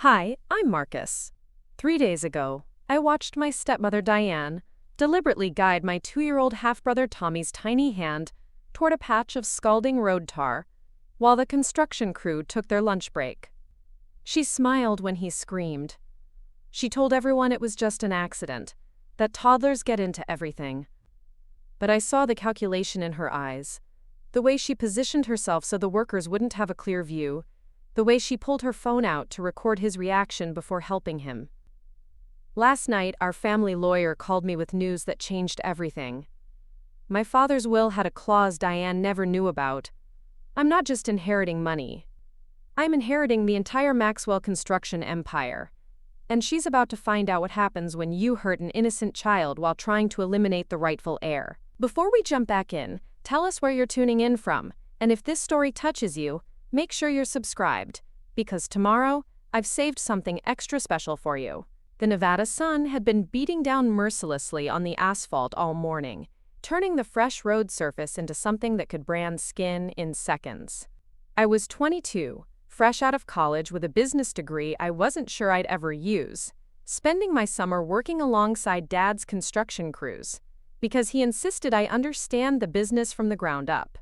Hi, I'm Marcus. 3 days ago, I watched my stepmother Diane deliberately guide my 2-year-old half-brother Tommy's tiny hand toward a patch of scalding road tar while the construction crew took their lunch break. She smiled when he screamed. She told everyone it was just an accident, that toddlers get into everything. But I saw the calculation in her eyes, the way she positioned herself so the workers wouldn't have a clear view, the way she pulled her phone out to record his reaction before helping him. Last night, our family lawyer called me with news that changed everything. My father's will had a clause Diane never knew about. I'm not just inheriting money. I'm inheriting the entire Maxwell Construction empire. And she's about to find out what happens when you hurt an innocent child while trying to eliminate the rightful heir. Before we jump back in, tell us where you're tuning in from, and if this story touches you, make sure you're subscribed, because tomorrow, I've saved something extra special for you. The Nevada sun had been beating down mercilessly on the asphalt all morning, turning the fresh road surface into something that could brand skin in seconds. I was 22, fresh out of college with a business degree I wasn't sure I'd ever use, spending my summer working alongside Dad's construction crews, because he insisted I understand the business from the ground up.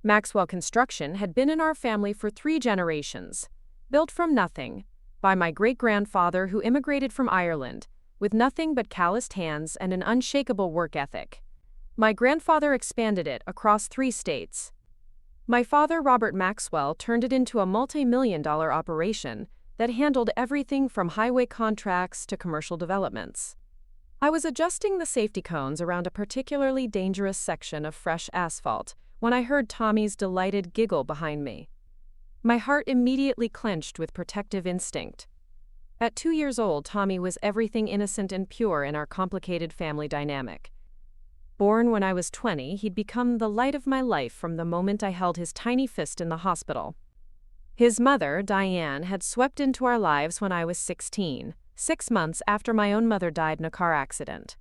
Maxwell Construction had been in our family for 3 generations, built from nothing, by my great-grandfather who immigrated from Ireland, with nothing but calloused hands and an unshakable work ethic. My grandfather expanded it across 3 states. My father, Robert Maxwell, turned it into a multi-million-dollar operation that handled everything from highway contracts to commercial developments. I was adjusting the safety cones around a particularly dangerous section of fresh asphalt when I heard Tommy's delighted giggle behind me. My heart immediately clenched with protective instinct. At 2 years old, Tommy was everything innocent and pure in our complicated family dynamic. Born when I was 20, he'd become the light of my life from the moment I held his tiny fist in the hospital. His mother, Diane, had swept into our lives when I was 16, 6 months after my own mother died in a car accident.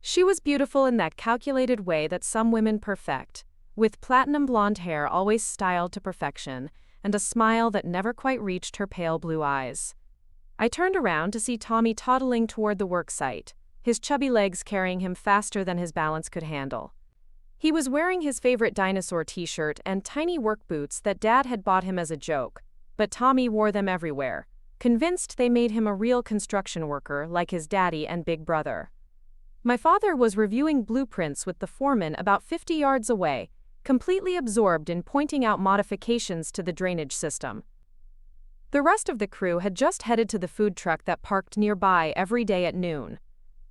She was beautiful in that calculated way that some women perfect, with platinum blonde hair always styled to perfection, and a smile that never quite reached her pale blue eyes. I turned around to see Tommy toddling toward the worksite, his chubby legs carrying him faster than his balance could handle. He was wearing his favorite dinosaur t-shirt and tiny work boots that Dad had bought him as a joke, but Tommy wore them everywhere, convinced they made him a real construction worker like his daddy and big brother. My father was reviewing blueprints with the foreman about 50 yards away, completely absorbed in pointing out modifications to the drainage system. The rest of the crew had just headed to the food truck that parked nearby every day at noon.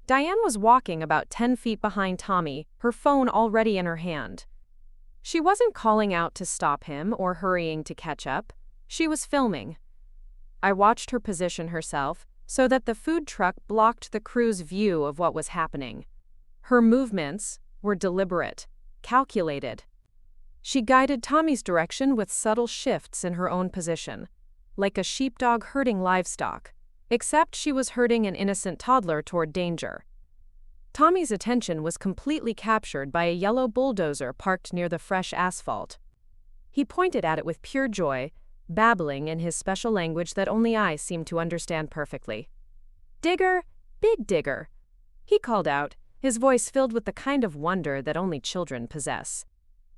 Diane was walking about 10 feet behind Tommy, her phone already in her hand. She wasn't calling out to stop him or hurrying to catch up. She was filming. I watched her position herself so that the food truck blocked the crew's view of what was happening. Her movements were deliberate, calculated. She guided Tommy's direction with subtle shifts in her own position, like a sheepdog herding livestock, except she was herding an innocent toddler toward danger. Tommy's attention was completely captured by a yellow bulldozer parked near the fresh asphalt. He pointed at it with pure joy, babbling in his special language that only I seemed to understand perfectly. "Digger, big digger," he called out, his voice filled with the kind of wonder that only children possess.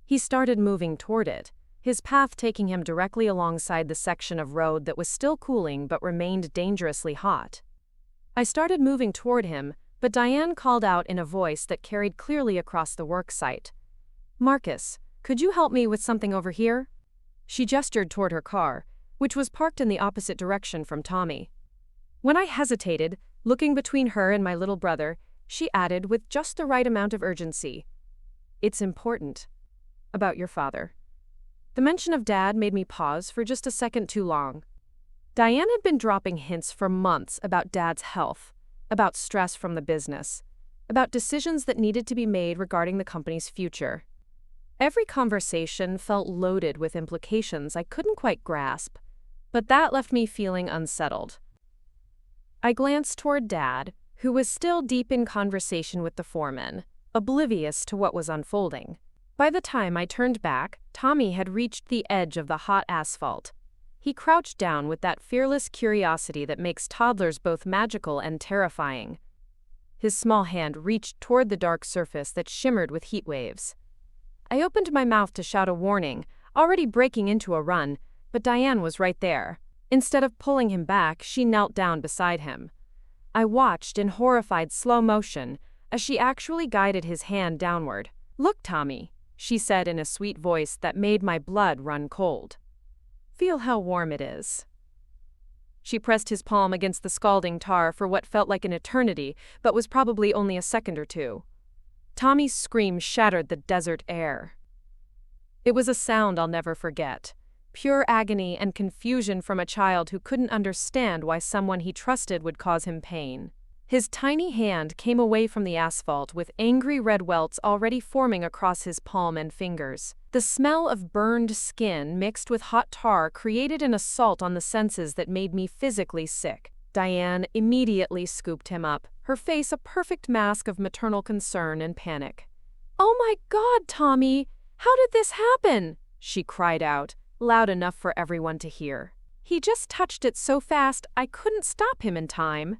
He started moving toward it, his path taking him directly alongside the section of road that was still cooling but remained dangerously hot. I started moving toward him, but Diane called out in a voice that carried clearly across the work site. "Marcus, could you help me with something over here?" She gestured toward her car, which was parked in the opposite direction from Tommy. When I hesitated, looking between her and my little brother, she added with just the right amount of urgency, "It's important. About your father." The mention of Dad made me pause for just a second too long. Diane had been dropping hints for months about Dad's health, about stress from the business, about decisions that needed to be made regarding the company's future. Every conversation felt loaded with implications I couldn't quite grasp, but that left me feeling unsettled. I glanced toward Dad, who was still deep in conversation with the foreman, oblivious to what was unfolding. By the time I turned back, Tommy had reached the edge of the hot asphalt. He crouched down with that fearless curiosity that makes toddlers both magical and terrifying. His small hand reached toward the dark surface that shimmered with heat waves. I opened my mouth to shout a warning, already breaking into a run, but Diane was right there. Instead of pulling him back, she knelt down beside him. I watched in horrified slow motion as she actually guided his hand downward. "Look, Tommy," she said in a sweet voice that made my blood run cold. "Feel how warm it is." She pressed his palm against the scalding tar for what felt like an eternity, but was probably only a second or two. Tommy's scream shattered the desert air. It was a sound I'll never forget. Pure agony and confusion from a child who couldn't understand why someone he trusted would cause him pain. His tiny hand came away from the asphalt with angry red welts already forming across his palm and fingers. The smell of burned skin mixed with hot tar created an assault on the senses that made me physically sick. Diane immediately scooped him up, her face a perfect mask of maternal concern and panic. "Oh my God, Tommy! How did this happen?" she cried out, loud enough for everyone to hear. "He just touched it so fast I couldn't stop him in time."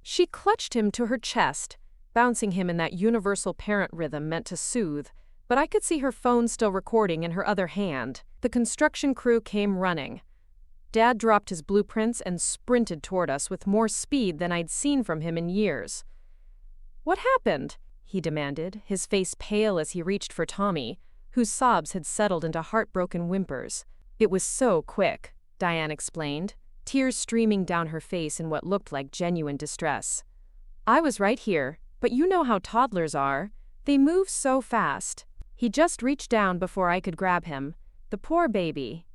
She clutched him to her chest, bouncing him in that universal parent rhythm meant to soothe, but I could see her phone still recording in her other hand. The construction crew came running. Dad dropped his blueprints and sprinted toward us with more speed than I'd seen from him in years. "What happened?" he demanded, his face pale as he reached for Tommy, whose sobs had settled into heartbroken whimpers. "It was so quick," Diane explained, tears streaming down her face in what looked like genuine distress. "I was right here, but you know how toddlers are. They move so fast. He just reached down before I could grab him. The poor baby."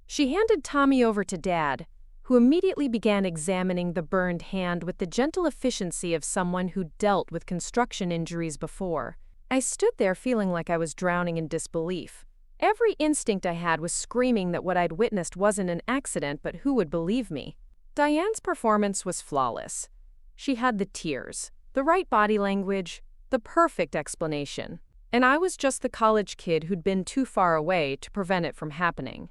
She handed Tommy over to Dad, who immediately began examining the burned hand with the gentle efficiency of someone who dealt with construction injuries before. I stood there feeling like I was drowning in disbelief. Every instinct I had was screaming that what I'd witnessed wasn't an accident, but who would believe me? Diane's performance was flawless. She had the tears, the right body language, the perfect explanation. And I was just the college kid who'd been too far away to prevent it from happening.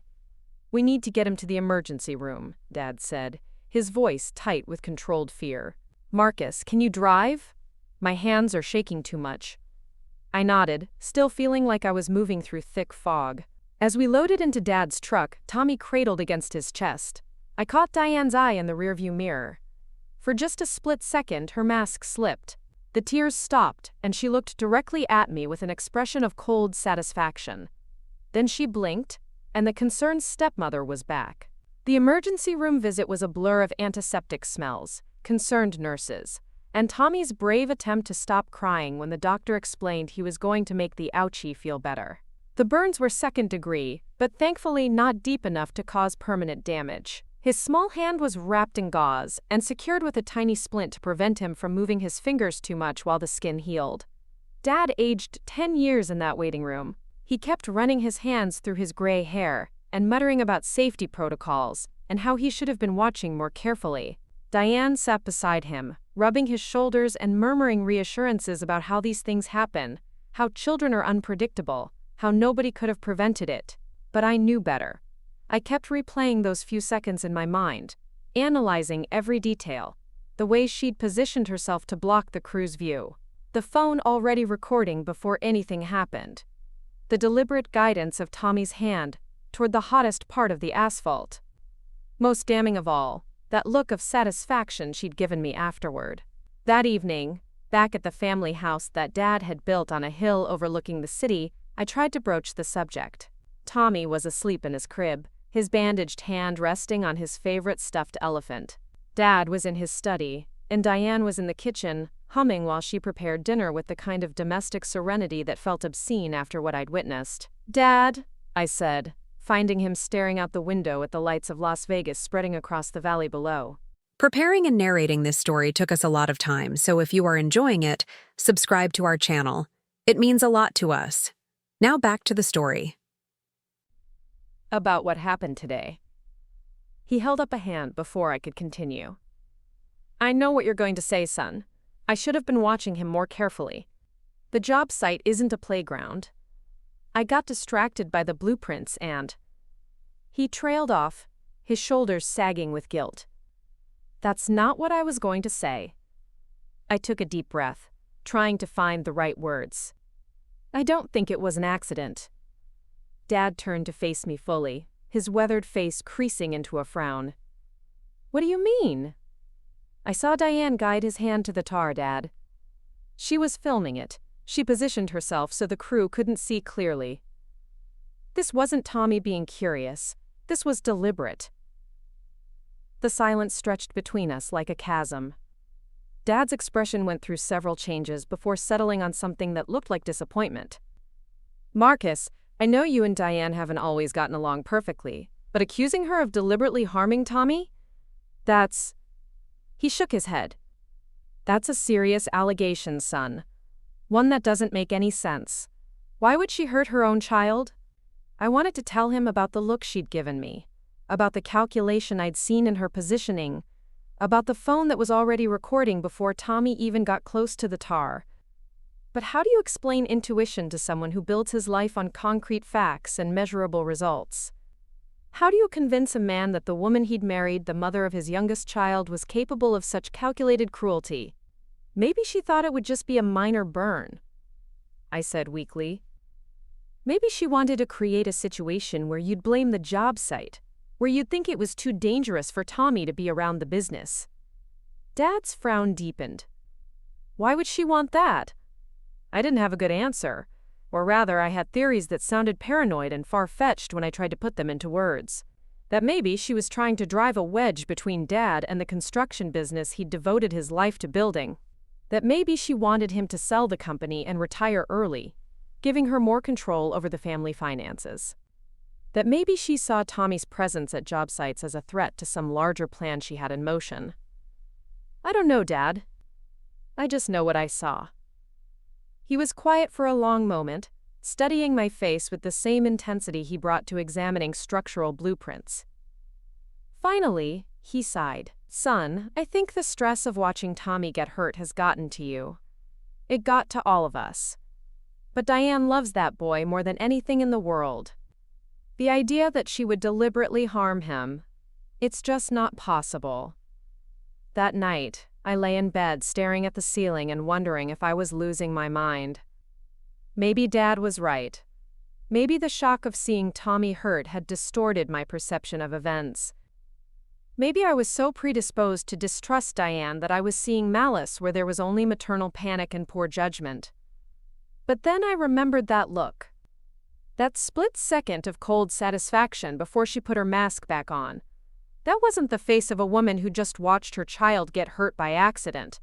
"We need to get him to the emergency room," Dad said, his voice tight with controlled fear. "Marcus, can you drive? My hands are shaking too much." I nodded, still feeling like I was moving through thick fog. As we loaded into Dad's truck, Tommy cradled against his chest. I caught Diane's eye in the rearview mirror. For just a split second, her mask slipped. The tears stopped, and she looked directly at me with an expression of cold satisfaction. Then she blinked, and the concerned stepmother was back. The emergency room visit was a blur of antiseptic smells, concerned nurses, and Tommy's brave attempt to stop crying when the doctor explained he was going to make the ouchie feel better. The burns were second degree, but thankfully not deep enough to cause permanent damage. His small hand was wrapped in gauze and secured with a tiny splint to prevent him from moving his fingers too much while the skin healed. Dad aged 10 years in that waiting room. He kept running his hands through his gray hair and muttering about safety protocols and how he should have been watching more carefully. Diane sat beside him, rubbing his shoulders and murmuring reassurances about how these things happen, how children are unpredictable, how nobody could have prevented it. But I knew better. I kept replaying those few seconds in my mind, analyzing every detail, the way she'd positioned herself to block the crew's view, the phone already recording before anything happened, the deliberate guidance of Tommy's hand toward the hottest part of the asphalt. Most damning of all, that look of satisfaction she'd given me afterward. That evening, back at the family house that Dad had built on a hill overlooking the city, I tried to broach the subject. Tommy was asleep in his crib, his bandaged hand resting on his favorite stuffed elephant. Dad was in his study, and Diane was in the kitchen, humming while she prepared dinner with the kind of domestic serenity that felt obscene after what I'd witnessed. "Dad," I said, finding him staring out the window at the lights of Las Vegas spreading across the valley below. Preparing and narrating this story took us a lot of time, so if you are enjoying it, subscribe to our channel. It means a lot to us. Now back to the story. About what happened today. He held up a hand before I could continue. "I know what you're going to say, son. I should have been watching him more carefully. The job site isn't a playground. I got distracted by the blueprints and..." He trailed off, his shoulders sagging with guilt. That's not what I was going to say. I took a deep breath, trying to find the right words. I don't think it was an accident. Dad turned to face me fully, his weathered face creasing into a frown. What do you mean? I saw Diane guide his hand to the tar, Dad. She was filming it. She positioned herself so the crew couldn't see clearly. This wasn't Tommy being curious. This was deliberate. The silence stretched between us like a chasm. Dad's expression went through several changes before settling on something that looked like disappointment. Marcus, I know you and Diane haven't always gotten along perfectly, but accusing her of deliberately harming Tommy? That's... He shook his head. That's a serious allegation, son. One that doesn't make any sense. Why would she hurt her own child? I wanted to tell him about the look she'd given me, about the calculation I'd seen in her positioning, about the phone that was already recording before Tommy even got close to the tar. But how do you explain intuition to someone who builds his life on concrete facts and measurable results? How do you convince a man that the woman he'd married, the mother of his youngest child, was capable of such calculated cruelty? Maybe she thought it would just be a minor burn, I said weakly. Maybe she wanted to create a situation where you'd blame the job site, where you'd think it was too dangerous for Tommy to be around the business. Dad's frown deepened. Why would she want that? I didn't have a good answer, or rather I had theories that sounded paranoid and far-fetched when I tried to put them into words. That maybe she was trying to drive a wedge between Dad and the construction business he'd devoted his life to building. That maybe she wanted him to sell the company and retire early, giving her more control over the family finances. That maybe she saw Tommy's presence at job sites as a threat to some larger plan she had in motion. I don't know, Dad. I just know what I saw. He was quiet for a long moment, studying my face with the same intensity he brought to examining structural blueprints. Finally, he sighed. Son, I think the stress of watching Tommy get hurt has gotten to you. It got to all of us. But Diane loves that boy more than anything in the world. The idea that she would deliberately harm him, it's just not possible. That night, I lay in bed staring at the ceiling and wondering if I was losing my mind. Maybe Dad was right. Maybe the shock of seeing Tommy hurt had distorted my perception of events. Maybe I was so predisposed to distrust Diane that I was seeing malice where there was only maternal panic and poor judgment. But then I remembered that look. That split second of cold satisfaction before she put her mask back on. That wasn't the face of a woman who just watched her child get hurt by accident.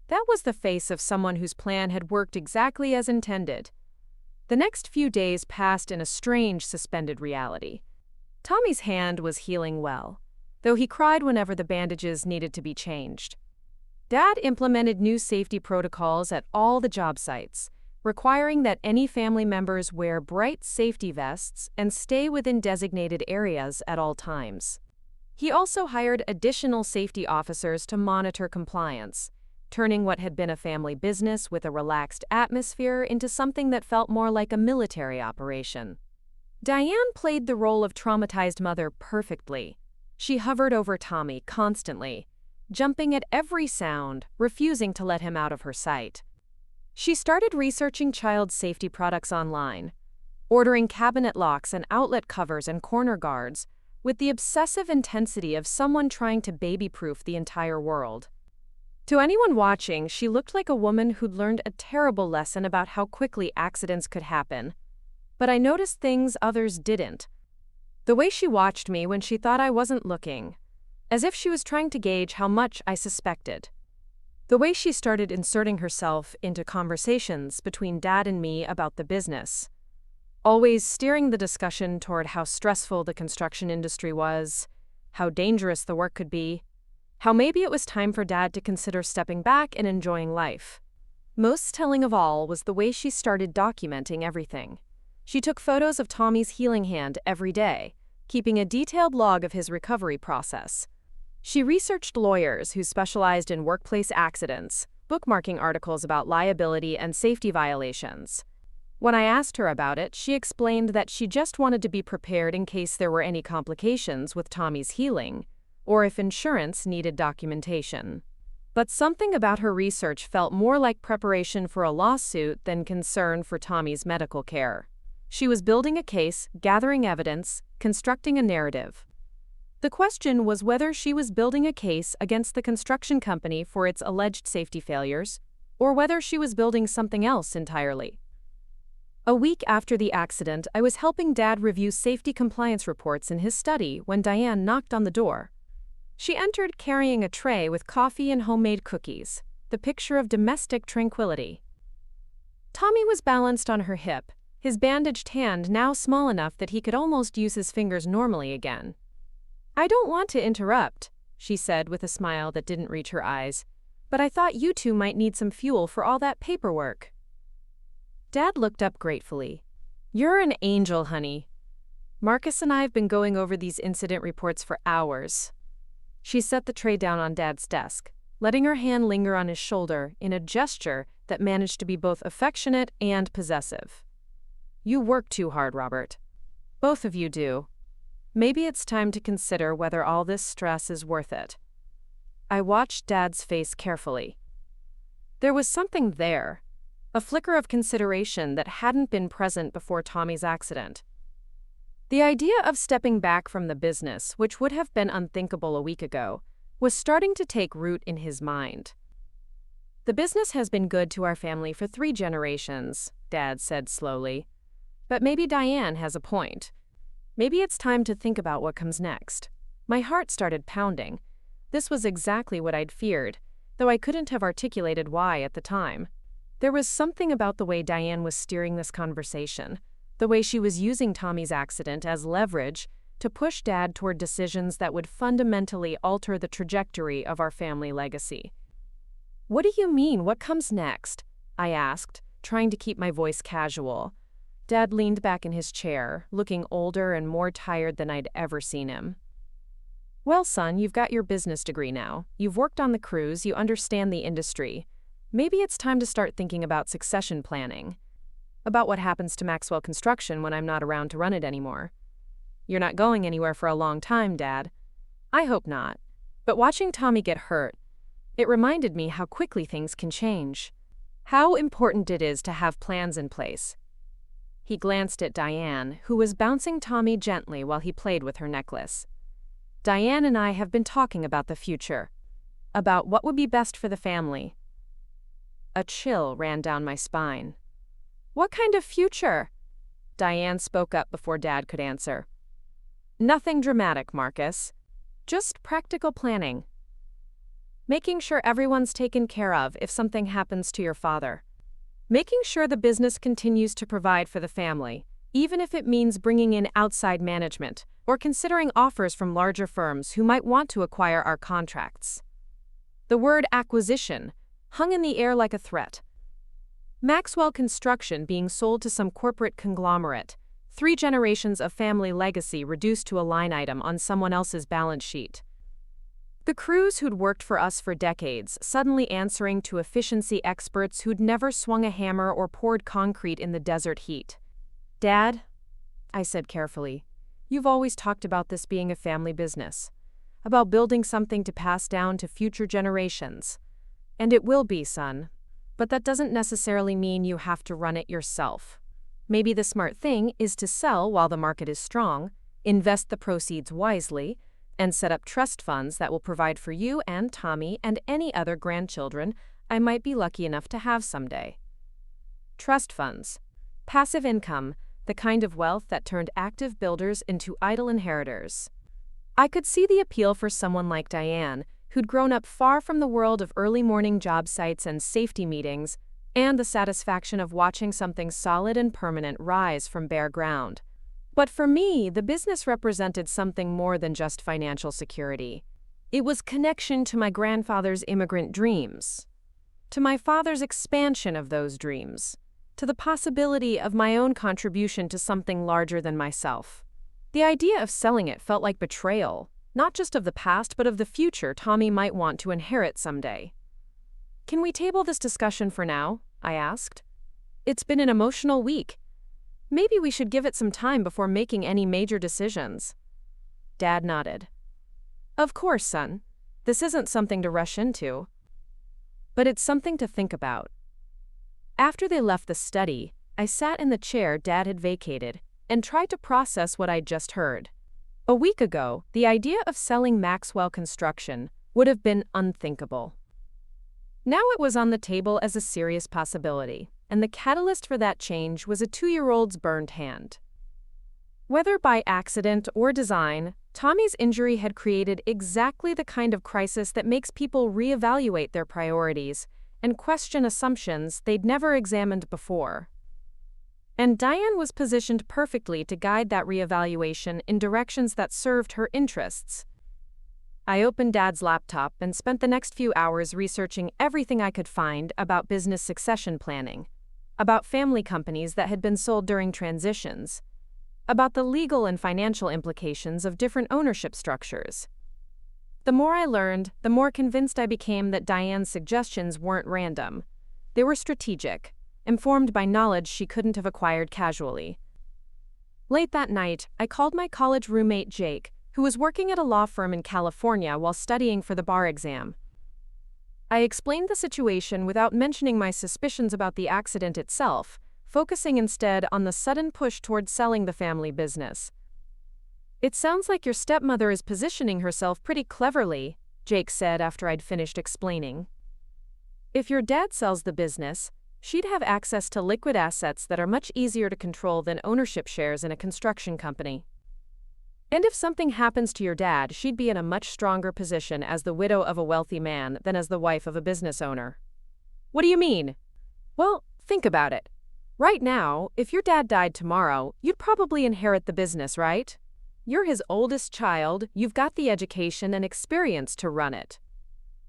That was the face of someone whose plan had worked exactly as intended. The next few days passed in a strange suspended reality. Tommy's hand was healing well, though he cried whenever the bandages needed to be changed. Dad implemented new safety protocols at all the job sites, requiring that any family members wear bright safety vests and stay within designated areas at all times. He also hired additional safety officers to monitor compliance, turning what had been a family business with a relaxed atmosphere into something that felt more like a military operation. Diane played the role of traumatized mother perfectly. She hovered over Tommy constantly, jumping at every sound, refusing to let him out of her sight. She started researching child safety products online, ordering cabinet locks and outlet covers and corner guards, with the obsessive intensity of someone trying to baby-proof the entire world. To anyone watching, she looked like a woman who'd learned a terrible lesson about how quickly accidents could happen. But I noticed things others didn't. The way she watched me when she thought I wasn't looking, as if she was trying to gauge how much I suspected. The way she started inserting herself into conversations between Dad and me about the business, always steering the discussion toward how stressful the construction industry was, how dangerous the work could be, how maybe it was time for Dad to consider stepping back and enjoying life. Most telling of all was the way she started documenting everything. She took photos of Tommy's healing hand every day, keeping a detailed log of his recovery process. She researched lawyers who specialized in workplace accidents, bookmarking articles about liability and safety violations. When I asked her about it, she explained that she just wanted to be prepared in case there were any complications with Tommy's healing, or if insurance needed documentation. But something about her research felt more like preparation for a lawsuit than concern for Tommy's medical care. She was building a case, gathering evidence, constructing a narrative. The question was whether she was building a case against the construction company for its alleged safety failures, or whether she was building something else entirely. A week after the accident, I was helping Dad review safety compliance reports in his study when Diane knocked on the door. She entered carrying a tray with coffee and homemade cookies, the picture of domestic tranquility. Tommy was balanced on her hip, his bandaged hand now small enough that he could almost use his fingers normally again. "I don't want to interrupt," she said with a smile that didn't reach her eyes, "but I thought you two might need some fuel for all that paperwork." Dad looked up gratefully. "You're an angel, honey. Marcus and I have been going over these incident reports for hours." She set the tray down on Dad's desk, letting her hand linger on his shoulder in a gesture that managed to be both affectionate and possessive. "You work too hard, Robert. Both of you do. Maybe it's time to consider whether all this stress is worth it." I watched Dad's face carefully. There was something there, a flicker of consideration that hadn't been present before Tommy's accident. The idea of stepping back from the business, which would have been unthinkable a week ago, was starting to take root in his mind. "The business has been good to our family for 3 generations, Dad said slowly. "But maybe Diane has a point. Maybe it's time to think about what comes next." My heart started pounding. This was exactly what I'd feared, though I couldn't have articulated why at the time. There was something about the way Diane was steering this conversation, the way she was using Tommy's accident as leverage to push Dad toward decisions that would fundamentally alter the trajectory of our family legacy. "What do you mean, what comes next?" I asked, trying to keep my voice casual. Dad leaned back in his chair, looking older and more tired than I'd ever seen him. "Well, son, you've got your business degree now. You've worked on the crews, you understand the industry. Maybe it's time to start thinking about succession planning. About what happens to Maxwell Construction when I'm not around to run it anymore. You're not going anywhere for a long time, Dad." "I hope not. But watching Tommy get hurt, it reminded me how quickly things can change. How important it is to have plans in place." He glanced at Diane, who was bouncing Tommy gently while he played with her necklace. "Diane and I have been talking about the future. About what would be best for the family." A chill ran down my spine. "What kind of future?" Diane spoke up before Dad could answer. "Nothing dramatic, Marcus. Just practical planning. Making sure everyone's taken care of if something happens to your father. Making sure the business continues to provide for the family, even if it means bringing in outside management or considering offers from larger firms who might want to acquire our contracts." The word acquisition hung in the air like a threat. Maxwell Construction being sold to some corporate conglomerate, 3 generations of family legacy reduced to a line item on someone else's balance sheet. The crews who'd worked for us for decades suddenly answering to efficiency experts who'd never swung a hammer or poured concrete in the desert heat. "Dad," I said carefully, "you've always talked about this being a family business, about building something to pass down to future generations. And it will be, son. But that doesn't necessarily mean you have to run it yourself. Maybe the smart thing is to sell while the market is strong, invest the proceeds wisely, and set up trust funds that will provide for you and Tommy and any other grandchildren I might be lucky enough to have someday." Trust funds. Passive income, the kind of wealth that turned active builders into idle inheritors. I could see the appeal for someone like Diane, who'd grown up far from the world of early morning job sites and safety meetings, and the satisfaction of watching something solid and permanent rise from bare ground. But for me, the business represented something more than just financial security. It was connection to my grandfather's immigrant dreams, to my father's expansion of those dreams, to the possibility of my own contribution to something larger than myself. The idea of selling it felt like betrayal, not just of the past but of the future Tommy might want to inherit someday. "Can we table this discussion for now?" I asked. It's been an emotional week. Maybe we should give it some time before making any major decisions. Dad nodded. Of course, son. This isn't something to rush into. But it's something to think about. After they left the study, I sat in the chair Dad had vacated and tried to process what I'd just heard. A week ago, the idea of selling Maxwell Construction would have been unthinkable. Now it was on the table as a serious possibility, and the catalyst for that change was a 2-year-old's burned hand. Whether by accident or design, Tommy's injury had created exactly the kind of crisis that makes people reevaluate their priorities and question assumptions they'd never examined before. And Diane was positioned perfectly to guide that reevaluation in directions that served her interests. I opened Dad's laptop and spent the next few hours researching everything I could find about business succession planning, about family companies that had been sold during transitions, about the legal and financial implications of different ownership structures. The more I learned, the more convinced I became that Diane's suggestions weren't random. They were strategic, informed by knowledge she couldn't have acquired casually. Late that night, I called my college roommate Jake, who was working at a law firm in California while studying for the bar exam. I explained the situation without mentioning my suspicions about the accident itself, focusing instead on the sudden push toward selling the family business. It sounds like your stepmother is positioning herself pretty cleverly, Jake said after I'd finished explaining. If your dad sells the business, she'd have access to liquid assets that are much easier to control than ownership shares in a construction company. And if something happens to your dad, she'd be in a much stronger position as the widow of a wealthy man than as the wife of a business owner. What do you mean? Well, think about it. Right now, if your dad died tomorrow, you'd probably inherit the business, right? You're his oldest child, you've got the education and experience to run it.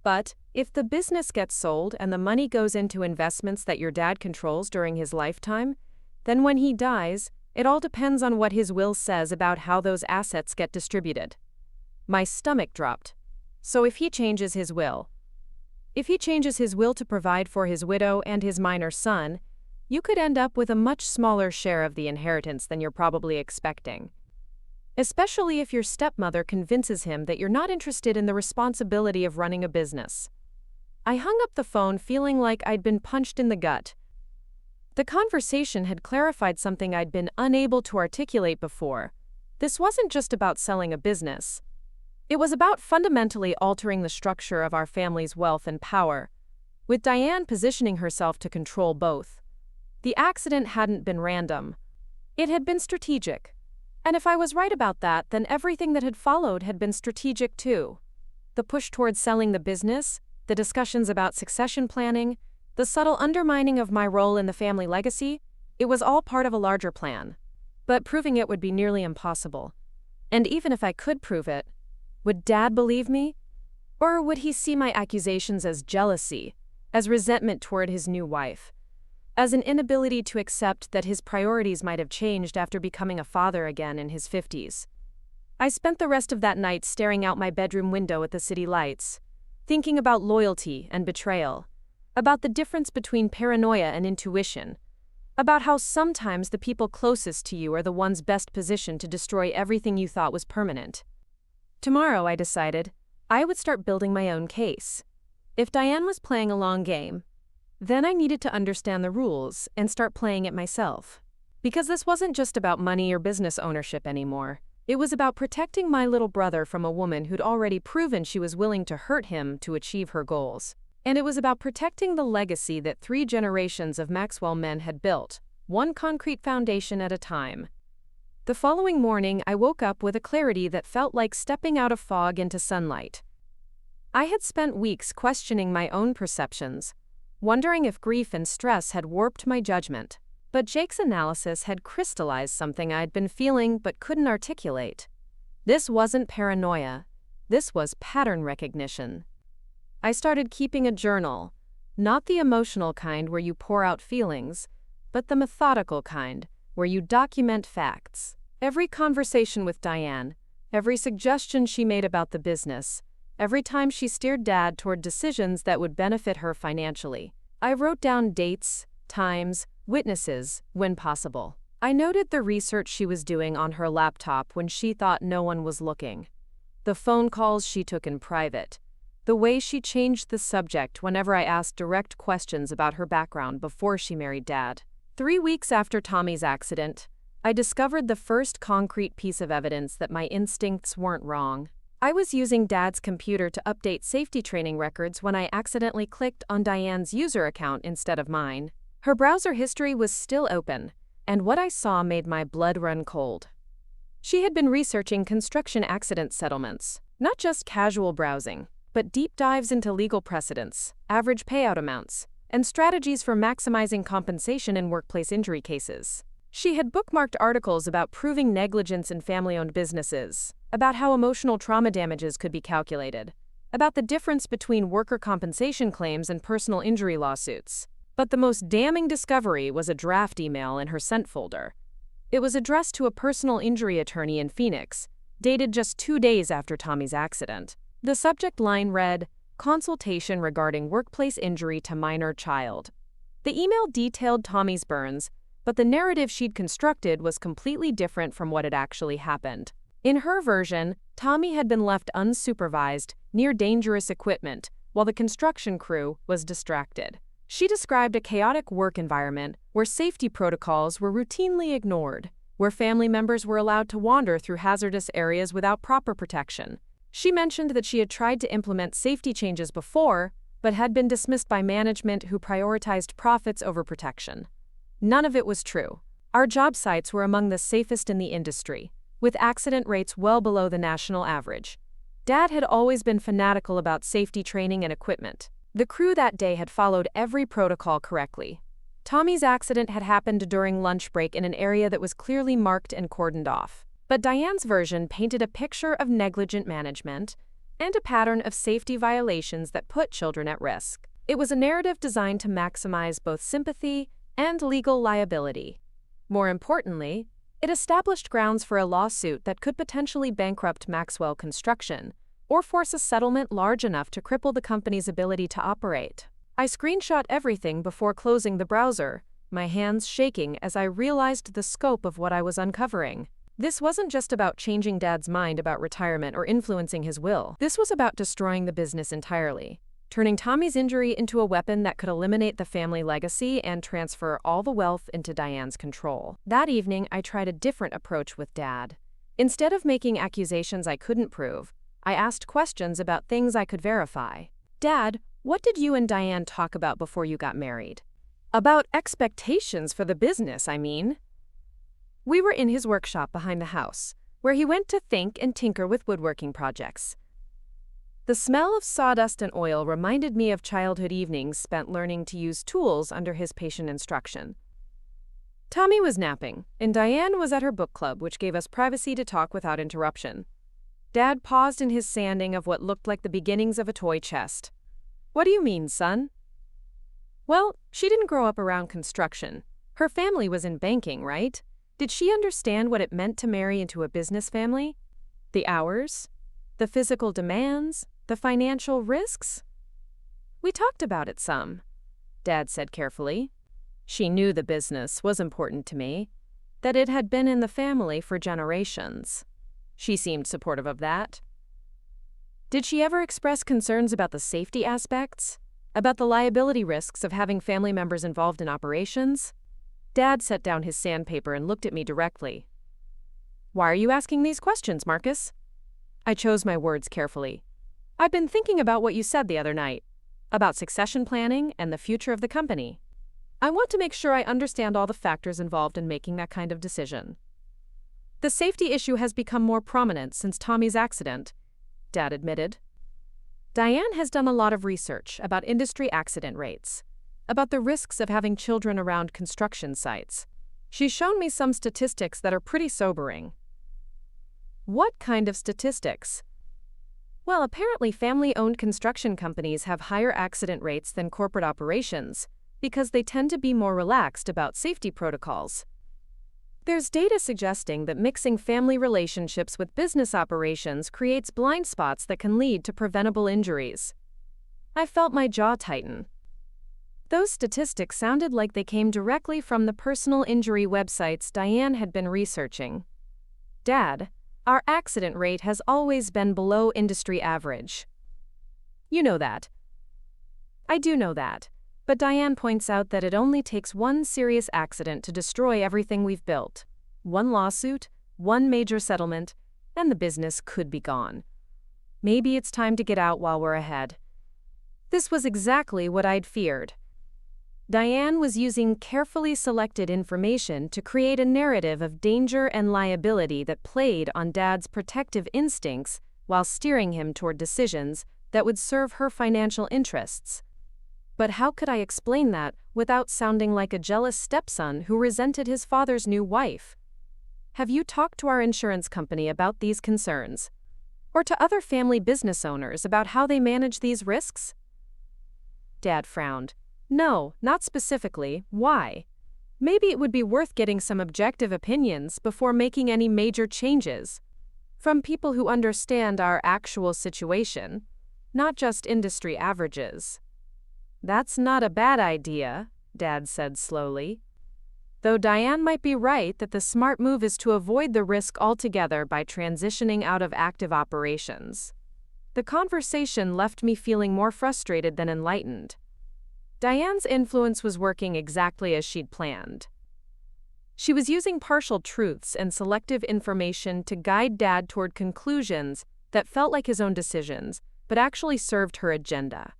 But if the business gets sold and the money goes into investments that your dad controls during his lifetime, then when he dies, it all depends on what his will says about how those assets get distributed. My stomach dropped. So if he changes his will to provide for his widow and his minor son, you could end up with a much smaller share of the inheritance than you're probably expecting. Especially if your stepmother convinces him that you're not interested in the responsibility of running a business. I hung up the phone feeling like I'd been punched in the gut. The conversation had clarified something I'd been unable to articulate before. This wasn't just about selling a business. It was about fundamentally altering the structure of our family's wealth and power, with Diane positioning herself to control both. The accident hadn't been random. It had been strategic. And if I was right about that, then everything that had followed had been strategic too. The push towards selling the business, the discussions about succession planning, the subtle undermining of my role in the family legacy, it was all part of a larger plan. But proving it would be nearly impossible. And even if I could prove it, would Dad believe me? Or would he see my accusations as jealousy, as resentment toward his new wife, as an inability to accept that his priorities might have changed after becoming a father again in his 50s? I spent the rest of that night staring out my bedroom window at the city lights, thinking about loyalty and betrayal, about the difference between paranoia and intuition, about how sometimes the people closest to you are the ones best positioned to destroy everything you thought was permanent. Tomorrow, I decided, I would start building my own case. If Diane was playing a long game, then I needed to understand the rules and start playing it myself. Because this wasn't just about money or business ownership anymore. It was about protecting my little brother from a woman who'd already proven she was willing to hurt him to achieve her goals. And it was about protecting the legacy that 3 generations of Maxwell men had built, one concrete foundation at a time. The following morning, I woke up with a clarity that felt like stepping out of fog into sunlight. I had spent weeks questioning my own perceptions, wondering if grief and stress had warped my judgment. But Jake's analysis had crystallized something I'd been feeling but couldn't articulate. This wasn't paranoia. This was pattern recognition. I started keeping a journal, not the emotional kind where you pour out feelings, but the methodical kind where you document facts. Every conversation with Diane, every suggestion she made about the business, every time she steered Dad toward decisions that would benefit her financially. I wrote down dates, times, witnesses, when possible. I noted the research she was doing on her laptop when she thought no one was looking. The phone calls she took in private. The way she changed the subject whenever I asked direct questions about her background before she married Dad. 3 weeks after Tommy's accident, I discovered the first concrete piece of evidence that my instincts weren't wrong. I was using Dad's computer to update safety training records when I accidentally clicked on Diane's user account instead of mine. Her browser history was still open, and what I saw made my blood run cold. She had been researching construction accident settlements, not just casual browsing, but deep dives into legal precedents, average payout amounts, and strategies for maximizing compensation in workplace injury cases. She had bookmarked articles about proving negligence in family-owned businesses, about how emotional trauma damages could be calculated, about the difference between worker compensation claims and personal injury lawsuits. But the most damning discovery was a draft email in her sent folder. It was addressed to a personal injury attorney in Phoenix, dated just 2 days after Tommy's accident. The subject line read, "Consultation regarding workplace injury to minor child." The email detailed Tommy's burns, but the narrative she'd constructed was completely different from what had actually happened. In her version, Tommy had been left unsupervised, near dangerous equipment, while the construction crew was distracted. She described a chaotic work environment where safety protocols were routinely ignored, where family members were allowed to wander through hazardous areas without proper protection. She mentioned that she had tried to implement safety changes before, but had been dismissed by management who prioritized profits over protection. None of it was true. Our job sites were among the safest in the industry, with accident rates well below the national average. Dad had always been fanatical about safety training and equipment. The crew that day had followed every protocol correctly. Tommy's accident had happened during lunch break in an area that was clearly marked and cordoned off. But Diane's version painted a picture of negligent management and a pattern of safety violations that put children at risk. It was a narrative designed to maximize both sympathy and legal liability. More importantly, it established grounds for a lawsuit that could potentially bankrupt Maxwell Construction or force a settlement large enough to cripple the company's ability to operate. I screenshot everything before closing the browser, my hands shaking as I realized the scope of what I was uncovering. This wasn't just about changing Dad's mind about retirement or influencing his will. This was about destroying the business entirely, turning Tommy's injury into a weapon that could eliminate the family legacy and transfer all the wealth into Diane's control. That evening, I tried a different approach with Dad. Instead of making accusations I couldn't prove, I asked questions about things I could verify. "Dad, what did you and Diane talk about before you got married?" "About expectations for the business, I mean." We were in his workshop behind the house, where he went to think and tinker with woodworking projects. The smell of sawdust and oil reminded me of childhood evenings spent learning to use tools under his patient instruction. Tommy was napping, and Diane was at her book club, which gave us privacy to talk without interruption. Dad paused in his sanding of what looked like the beginnings of a toy chest. "What do you mean, son?" "Well, she didn't grow up around construction. Her family was in banking, right? Did she understand what it meant to marry into a business family? The hours? The physical demands? The financial risks?" "We talked about it some," Dad said carefully. "She knew the business was important to me, that it had been in the family for generations. She seemed supportive of that." "Did she ever express concerns about the safety aspects? About the liability risks of having family members involved in operations?" Dad set down his sandpaper and looked at me directly. "Why are you asking these questions, Marcus?" I chose my words carefully. "I've been thinking about what you said the other night, about succession planning and the future of the company. I want to make sure I understand all the factors involved in making that kind of decision." "The safety issue has become more prominent since Tommy's accident," Dad admitted. "Diane has done a lot of research about industry accident rates, about the risks of having children around construction sites. She's shown me some statistics that are pretty sobering." "What kind of statistics?" "Well, apparently family-owned construction companies have higher accident rates than corporate operations because they tend to be more relaxed about safety protocols. There's data suggesting that mixing family relationships with business operations creates blind spots that can lead to preventable injuries." I felt my jaw tighten. Those statistics sounded like they came directly from the personal injury websites Diane had been researching. Dad, our accident rate has always been below industry average. You know that. I do know that. But Diane points out that it only takes one serious accident to destroy everything we've built. One lawsuit, one major settlement, and the business could be gone. Maybe it's time to get out while we're ahead. This was exactly what I'd feared. Diane was using carefully selected information to create a narrative of danger and liability that played on Dad's protective instincts while steering him toward decisions that would serve her financial interests. But how could I explain that without sounding like a jealous stepson who resented his father's new wife? Have you talked to our insurance company about these concerns? Or to other family business owners about how they manage these risks? Dad frowned. No, not specifically. Why? Maybe it would be worth getting some objective opinions before making any major changes. From people who understand our actual situation, not just industry averages. That's not a bad idea, Dad said slowly. Though Diane might be right that the smart move is to avoid the risk altogether by transitioning out of active operations. The conversation left me feeling more frustrated than enlightened. Diane's influence was working exactly as she'd planned. She was using partial truths and selective information to guide Dad toward conclusions that felt like his own decisions, but actually served her agenda.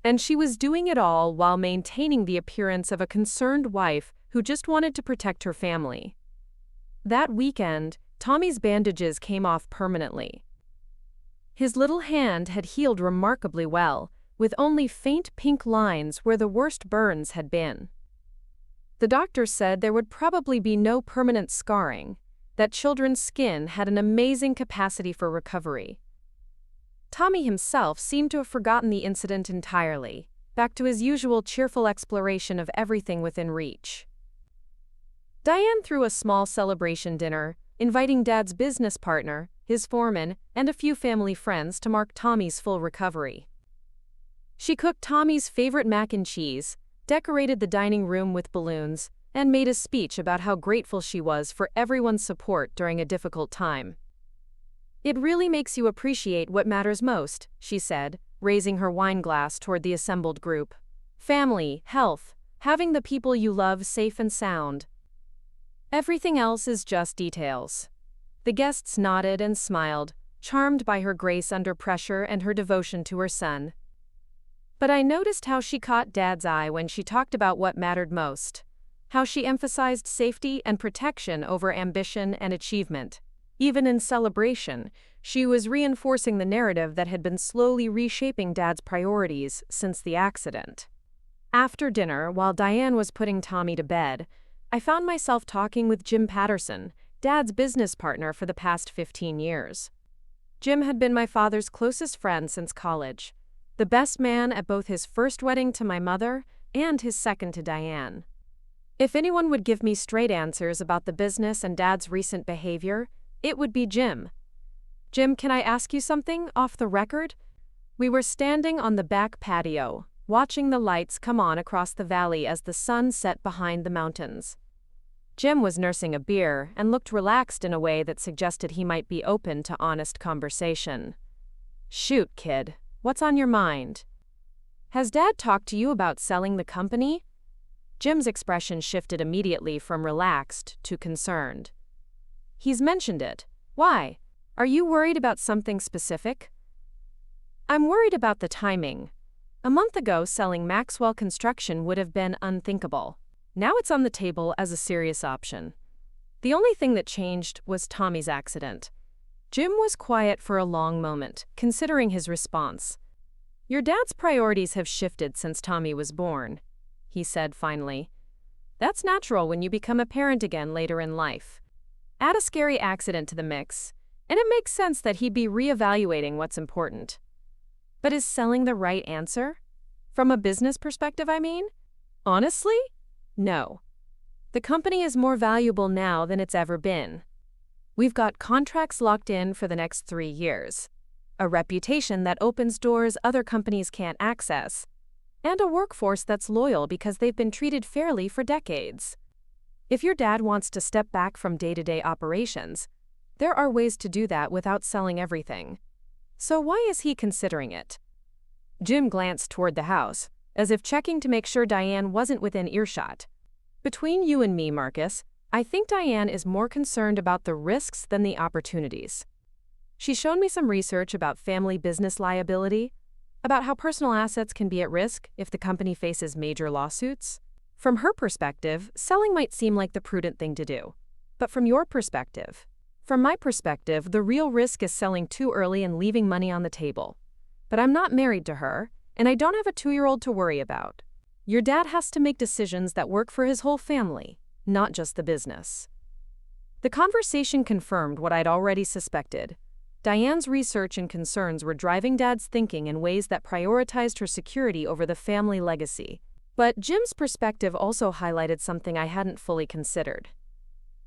And she was doing it all while maintaining the appearance of a concerned wife who just wanted to protect her family. That weekend, Tommy's bandages came off permanently. His little hand had healed remarkably well, with only faint pink lines where the worst burns had been. The doctor said there would probably be no permanent scarring, that children's skin had an amazing capacity for recovery. Tommy himself seemed to have forgotten the incident entirely, back to his usual cheerful exploration of everything within reach. Diane threw a small celebration dinner, inviting Dad's business partner, his foreman, and a few family friends to mark Tommy's full recovery. She cooked Tommy's favorite mac and cheese, decorated the dining room with balloons, and made a speech about how grateful she was for everyone's support during a difficult time. It really makes you appreciate what matters most, she said, raising her wine glass toward the assembled group. Family, health, having the people you love safe and sound. Everything else is just details. The guests nodded and smiled, charmed by her grace under pressure and her devotion to her son. But I noticed how she caught Dad's eye when she talked about what mattered most, how she emphasized safety and protection over ambition and achievement. Even in celebration, she was reinforcing the narrative that had been slowly reshaping Dad's priorities since the accident. After dinner, while Diane was putting Tommy to bed, I found myself talking with Jim Patterson, Dad's business partner for the past 15 years. Jim had been my father's closest friend since college, the best man at both his first wedding to my mother and his second to Diane. If anyone would give me straight answers about the business and Dad's recent behavior, it would be Jim. Jim, can I ask you something off the record? We were standing on the back patio, watching the lights come on across the valley as the sun set behind the mountains. Jim was nursing a beer and looked relaxed in a way that suggested he might be open to honest conversation. Shoot, kid, what's on your mind? Has Dad talked to you about selling the company? Jim's expression shifted immediately from relaxed to concerned. He's mentioned it. Why? Are you worried about something specific? I'm worried about the timing. A month ago, selling Maxwell Construction would have been unthinkable. Now it's on the table as a serious option. The only thing that changed was Tommy's accident. Jim was quiet for a long moment, considering his response. Your dad's priorities have shifted since Tommy was born, he said finally. That's natural when you become a parent again later in life. Add a scary accident to the mix, and it makes sense that he'd be reevaluating what's important. But is selling the right answer? From a business perspective, I mean? Honestly? No. The company is more valuable now than it's ever been. We've got contracts locked in for the next 3 years, a reputation that opens doors other companies can't access, and a workforce that's loyal because they've been treated fairly for decades. If your dad wants to step back from day-to-day operations, there are ways to do that without selling everything. So why is he considering it? Jim glanced toward the house, as if checking to make sure Diane wasn't within earshot. Between you and me, Marcus, I think Diane is more concerned about the risks than the opportunities. She's shown me some research about family business liability, about how personal assets can be at risk if the company faces major lawsuits. From her perspective, selling might seem like the prudent thing to do. But from your perspective? From my perspective, the real risk is selling too early and leaving money on the table. But I'm not married to her, and I don't have a 2-year-old to worry about. Your dad has to make decisions that work for his whole family, not just the business. The conversation confirmed what I'd already suspected. Diane's research and concerns were driving Dad's thinking in ways that prioritized her security over the family legacy. But Jim's perspective also highlighted something I hadn't fully considered.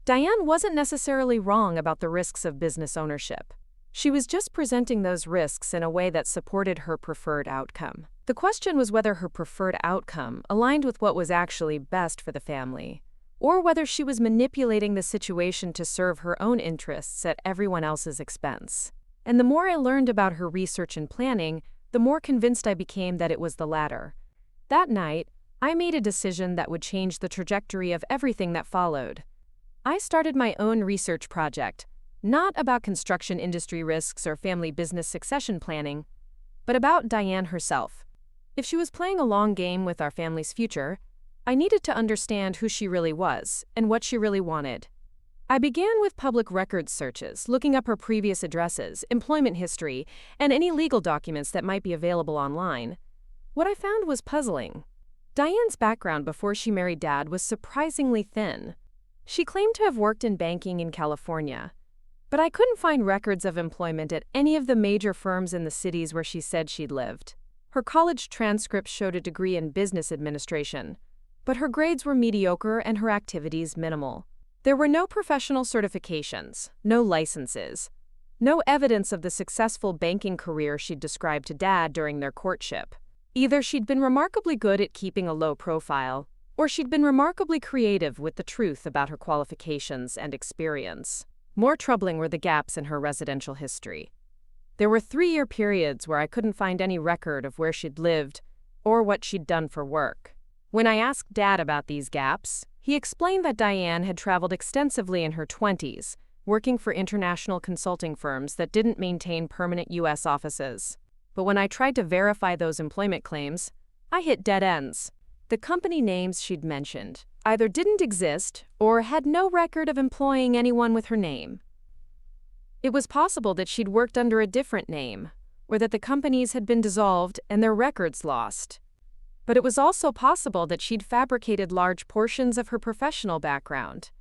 Diane wasn't necessarily wrong about the risks of business ownership. She was just presenting those risks in a way that supported her preferred outcome. The question was whether her preferred outcome aligned with what was actually best for the family, or whether she was manipulating the situation to serve her own interests at everyone else's expense. And the more I learned about her research and planning, the more convinced I became that it was the latter. That night, I made a decision that would change the trajectory of everything that followed. I started my own research project, not about construction industry risks or family business succession planning, but about Diane herself. If she was playing a long game with our family's future, I needed to understand who she really was and what she really wanted. I began with public records searches, looking up her previous addresses, employment history, and any legal documents that might be available online. What I found was puzzling. Diane's background before she married Dad was surprisingly thin. She claimed to have worked in banking in California, but I couldn't find records of employment at any of the major firms in the cities where she said she'd lived. Her college transcripts showed a degree in business administration, but her grades were mediocre and her activities minimal. There were no professional certifications, no licenses, no evidence of the successful banking career she'd described to Dad during their courtship. Either she'd been remarkably good at keeping a low profile, or she'd been remarkably creative with the truth about her qualifications and experience. More troubling were the gaps in her residential history. There were 3-year periods where I couldn't find any record of where she'd lived or what she'd done for work. When I asked Dad about these gaps, he explained that Diane had traveled extensively in her 20s, working for international consulting firms that didn't maintain permanent U.S. offices. But when I tried to verify those employment claims, I hit dead ends. The company names she'd mentioned either didn't exist or had no record of employing anyone with her name. It was possible that she'd worked under a different name, or that the companies had been dissolved and their records lost. But it was also possible that she'd fabricated large portions of her professional background.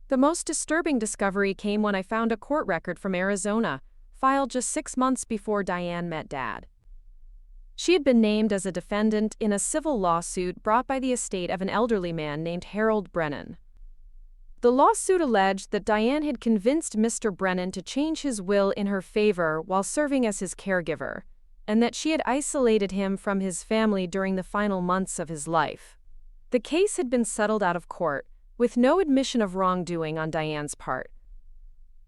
The most disturbing discovery came when I found a court record from Arizona, filed just 6 months before Diane met Dad. She had been named as a defendant in a civil lawsuit brought by the estate of an elderly man named Harold Brennan. The lawsuit alleged that Diane had convinced Mr. Brennan to change his will in her favor while serving as his caregiver, and that she had isolated him from his family during the final months of his life. The case had been settled out of court, with no admission of wrongdoing on Diane's part.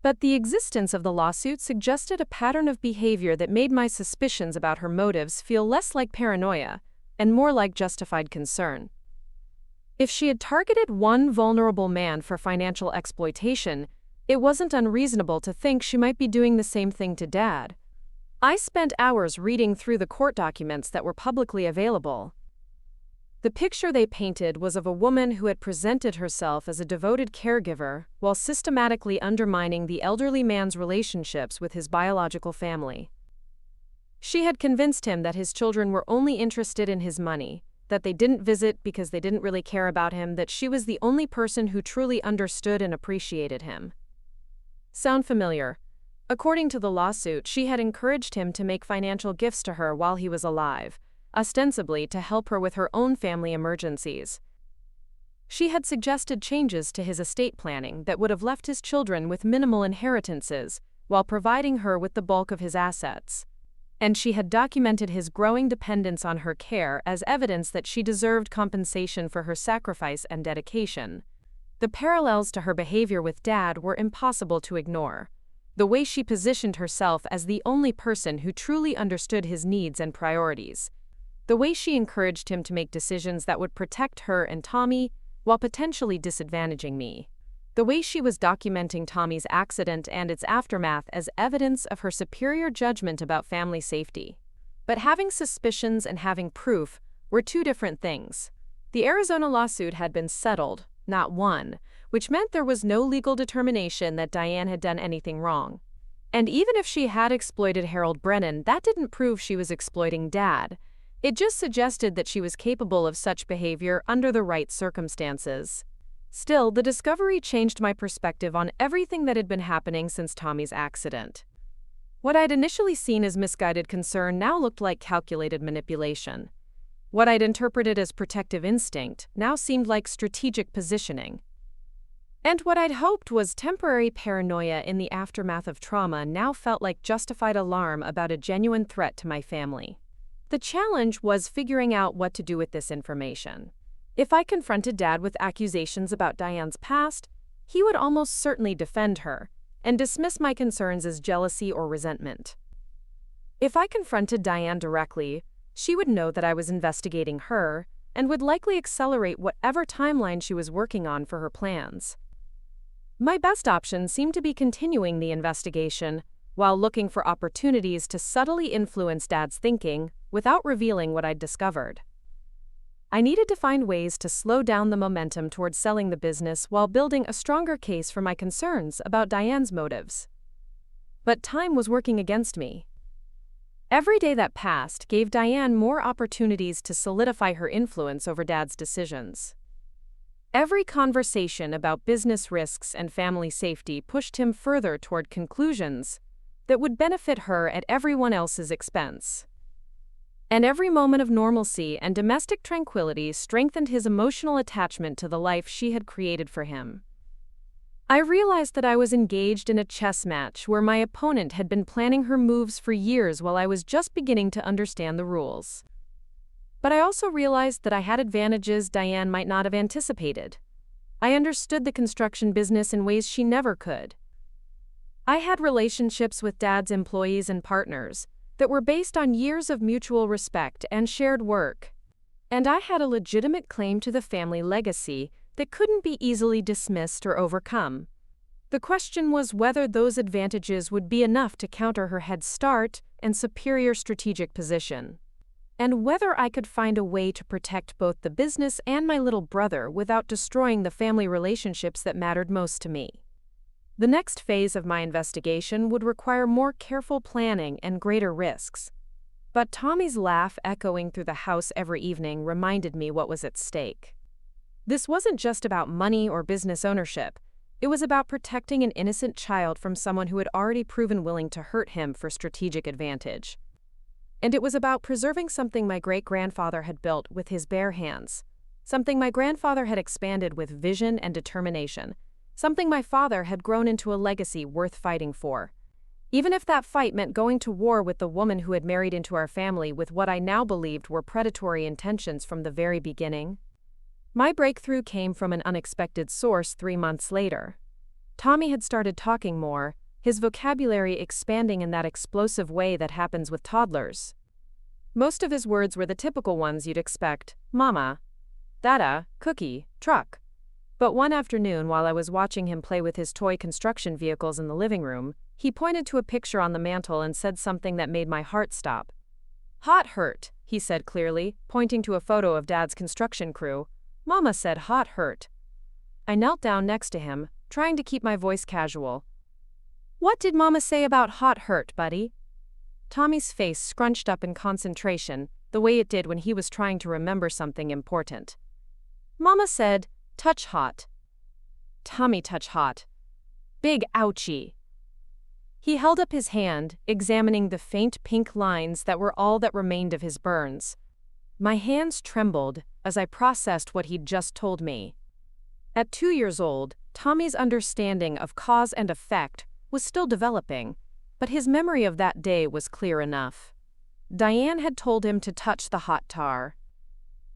But the existence of the lawsuit suggested a pattern of behavior that made my suspicions about her motives feel less like paranoia and more like justified concern. If she had targeted one vulnerable man for financial exploitation, it wasn't unreasonable to think she might be doing the same thing to Dad. I spent hours reading through the court documents that were publicly available. The picture they painted was of a woman who had presented herself as a devoted caregiver while systematically undermining the elderly man's relationships with his biological family. She had convinced him that his children were only interested in his money, that they didn't visit because they didn't really care about him, that she was the only person who truly understood and appreciated him. Sound familiar? According to the lawsuit, she had encouraged him to make financial gifts to her while he was alive, ostensibly to help her with her own family emergencies. She had suggested changes to his estate planning that would have left his children with minimal inheritances while providing her with the bulk of his assets. And she had documented his growing dependence on her care as evidence that she deserved compensation for her sacrifice and dedication. The parallels to her behavior with Dad were impossible to ignore. The way she positioned herself as the only person who truly understood his needs and priorities. The way she encouraged him to make decisions that would protect her and Tommy, while potentially disadvantaging me. The way she was documenting Tommy's accident and its aftermath as evidence of her superior judgment about family safety. But having suspicions and having proof were two different things. The Arizona lawsuit had been settled, not won, which meant there was no legal determination that Diane had done anything wrong. And even if she had exploited Harold Brennan, that didn't prove she was exploiting Dad. It just suggested that she was capable of such behavior under the right circumstances. Still, the discovery changed my perspective on everything that had been happening since Tommy's accident. What I'd initially seen as misguided concern now looked like calculated manipulation. What I'd interpreted as protective instinct now seemed like strategic positioning. And what I'd hoped was temporary paranoia in the aftermath of trauma now felt like justified alarm about a genuine threat to my family. The challenge was figuring out what to do with this information. If I confronted Dad with accusations about Diane's past, he would almost certainly defend her and dismiss my concerns as jealousy or resentment. If I confronted Diane directly, she would know that I was investigating her and would likely accelerate whatever timeline she was working on for her plans. My best option seemed to be continuing the investigation while looking for opportunities to subtly influence Dad's thinking without revealing what I'd discovered. I needed to find ways to slow down the momentum towards selling the business while building a stronger case for my concerns about Diane's motives. But time was working against me. Every day that passed gave Diane more opportunities to solidify her influence over Dad's decisions. Every conversation about business risks and family safety pushed him further toward conclusions that would benefit her at everyone else's expense. And every moment of normalcy and domestic tranquility strengthened his emotional attachment to the life she had created for him. I realized that I was engaged in a chess match where my opponent had been planning her moves for years while I was just beginning to understand the rules. But I also realized that I had advantages Diane might not have anticipated. I understood the construction business in ways she never could. I had relationships with Dad's employees and partners that were based on years of mutual respect and shared work. And I had a legitimate claim to the family legacy that couldn't be easily dismissed or overcome. The question was whether those advantages would be enough to counter her head start and superior strategic position, and whether I could find a way to protect both the business and my little brother without destroying the family relationships that mattered most to me. The next phase of my investigation would require more careful planning and greater risks. But Tommy's laugh echoing through the house every evening reminded me what was at stake. This wasn't just about money or business ownership. It was about protecting an innocent child from someone who had already proven willing to hurt him for strategic advantage. And it was about preserving something my great-grandfather had built with his bare hands, something my grandfather had expanded with vision and determination, something my father had grown into a legacy worth fighting for. Even if that fight meant going to war with the woman who had married into our family with what I now believed were predatory intentions from the very beginning. My breakthrough came from an unexpected source 3 months later. Tommy had started talking more, his vocabulary expanding in that explosive way that happens with toddlers. Most of his words were the typical ones you'd expect: mama, dada, cookie, truck. But one afternoon, while I was watching him play with his toy construction vehicles in the living room, he pointed to a picture on the mantel and said something that made my heart stop. "Hot hurt," he said clearly, pointing to a photo of Dad's construction crew. "Mama said hot hurt." I knelt down next to him, trying to keep my voice casual. "What did Mama say about hot hurt, buddy?" Tommy's face scrunched up in concentration, the way it did when he was trying to remember something important. "Mama said, touch hot." Tommy touch hot. Big ouchie. He held up his hand, examining the faint pink lines that were all that remained of his burns. My hands trembled as I processed what he'd just told me. At 2 years old, Tommy's understanding of cause and effect was still developing, but his memory of that day was clear enough. Diane had told him to touch the hot tar.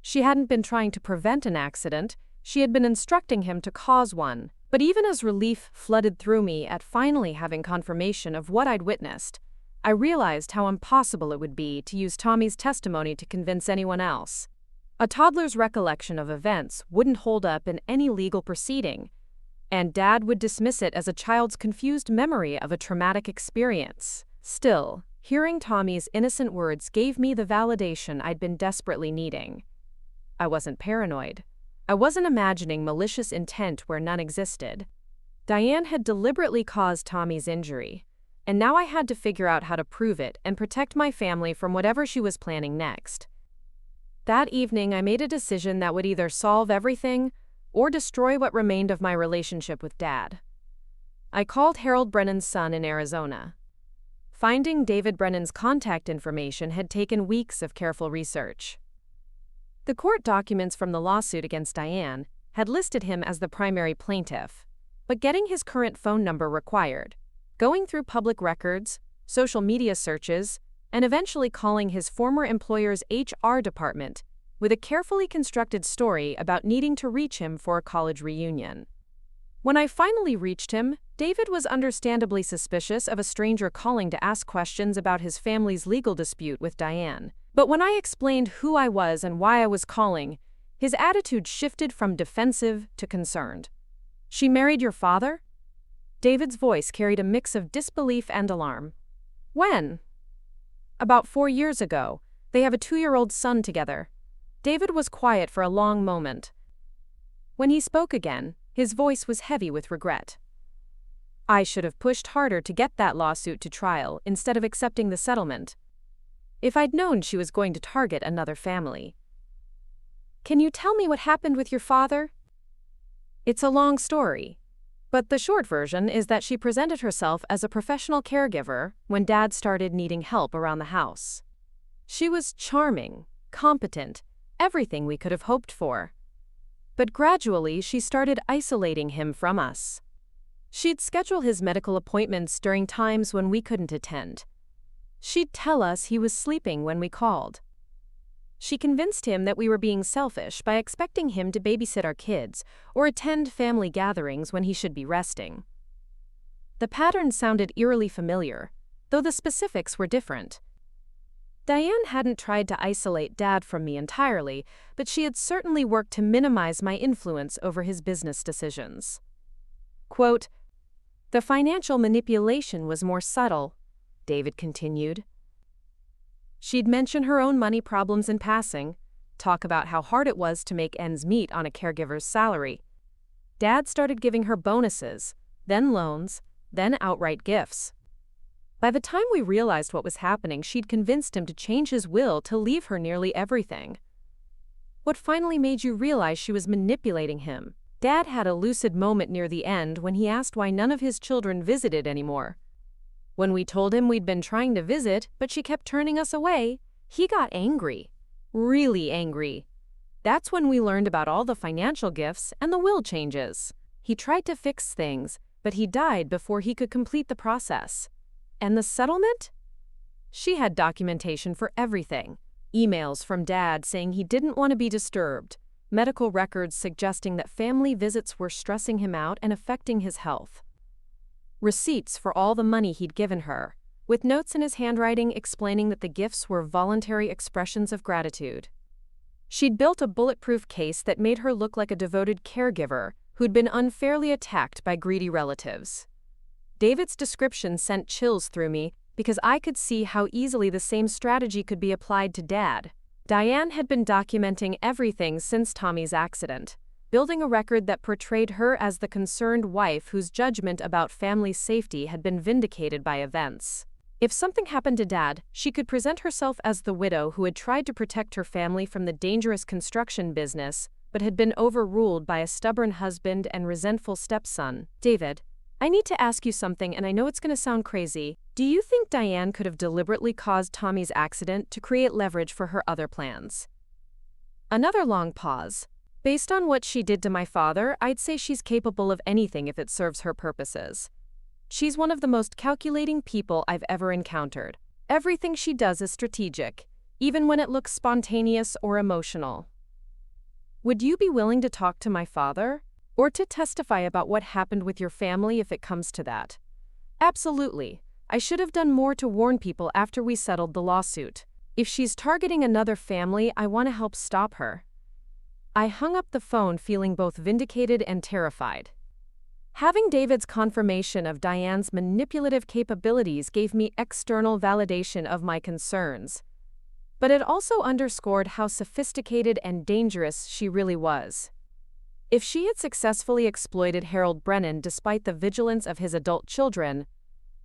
She hadn't been trying to prevent an accident, she had been instructing him to cause one. But even as relief flooded through me at finally having confirmation of what I'd witnessed, I realized how impossible it would be to use Tommy's testimony to convince anyone else. A toddler's recollection of events wouldn't hold up in any legal proceeding, and Dad would dismiss it as a child's confused memory of a traumatic experience. Still, hearing Tommy's innocent words gave me the validation I'd been desperately needing. I wasn't paranoid. I wasn't imagining malicious intent where none existed. Diane had deliberately caused Tommy's injury, and now I had to figure out how to prove it and protect my family from whatever she was planning next. That evening, I made a decision that would either solve everything or destroy what remained of my relationship with Dad. I called Harold Brennan's son in Arizona. Finding David Brennan's contact information had taken weeks of careful research. The court documents from the lawsuit against Diane had listed him as the primary plaintiff, but getting his current phone number required. Going through public records, social media searches, and eventually calling his former employer's HR department with a carefully constructed story about needing to reach him for a college reunion. When I finally reached him, David was understandably suspicious of a stranger calling to ask questions about his family's legal dispute with Diane. But when I explained who I was and why I was calling, his attitude shifted from defensive to concerned. "She married your father?" David's voice carried a mix of disbelief and alarm. "When?" "About 4 years ago. They have a 2-year-old son together." David was quiet for a long moment. When he spoke again, his voice was heavy with regret. "I should have pushed harder to get that lawsuit to trial instead of accepting the settlement. If I'd known she was going to target another family." "Can you tell me what happened with your father?" "It's a long story, but the short version is that she presented herself as a professional caregiver when Dad started needing help around the house. She was charming, competent, everything we could have hoped for. But gradually she started isolating him from us. She'd schedule his medical appointments during times when we couldn't attend. She'd tell us he was sleeping when we called. She convinced him that we were being selfish by expecting him to babysit our kids or attend family gatherings when he should be resting. The pattern sounded eerily familiar, though the specifics were different. Diane hadn't tried to isolate Dad from me entirely, but she had certainly worked to minimize my influence over his business decisions. Quote, "The financial manipulation was more subtle," David continued. "She'd mention her own money problems in passing, talk about how hard it was to make ends meet on a caregiver's salary. Dad started giving her bonuses, then loans, then outright gifts. By the time we realized what was happening, she'd convinced him to change his will to leave her nearly everything." "What finally made you realize she was manipulating him?" Dad had a lucid moment near the end when he asked why none of his children visited anymore. "When we told him we'd been trying to visit, but she kept turning us away, he got angry. Really angry. That's when we learned about all the financial gifts and the will changes. He tried to fix things, but he died before he could complete the process. And the settlement? She had documentation for everything. Emails from Dad saying he didn't want to be disturbed, medical records suggesting that family visits were stressing him out and affecting his health. Receipts for all the money he'd given her, with notes in his handwriting explaining that the gifts were voluntary expressions of gratitude. She'd built a bulletproof case that made her look like a devoted caregiver who'd been unfairly attacked by greedy relatives. David's description sent chills through me because I could see how easily the same strategy could be applied to Dad. Diane had been documenting everything since Tommy's accident, building a record that portrayed her as the concerned wife whose judgment about family safety had been vindicated by events. If something happened to Dad, she could present herself as the widow who had tried to protect her family from the dangerous construction business, but had been overruled by a stubborn husband and resentful stepson. "David, I need to ask you something, and I know it's going to sound crazy. Do you think Diane could have deliberately caused Tommy's accident to create leverage for her other plans?" Another long pause. "Based on what she did to my father, I'd say she's capable of anything if it serves her purposes. She's one of the most calculating people I've ever encountered." Everything she does is strategic, even when it looks spontaneous or emotional. Would you be willing to talk to my father? Or to testify about what happened with your family if it comes to that? Absolutely. I should have done more to warn people after we settled the lawsuit. If she's targeting another family, I want to help stop her. I hung up the phone feeling both vindicated and terrified. Having David's confirmation of Diane's manipulative capabilities gave me external validation of my concerns. But it also underscored how sophisticated and dangerous she really was. If she had successfully exploited Harold Brennan despite the vigilance of his adult children,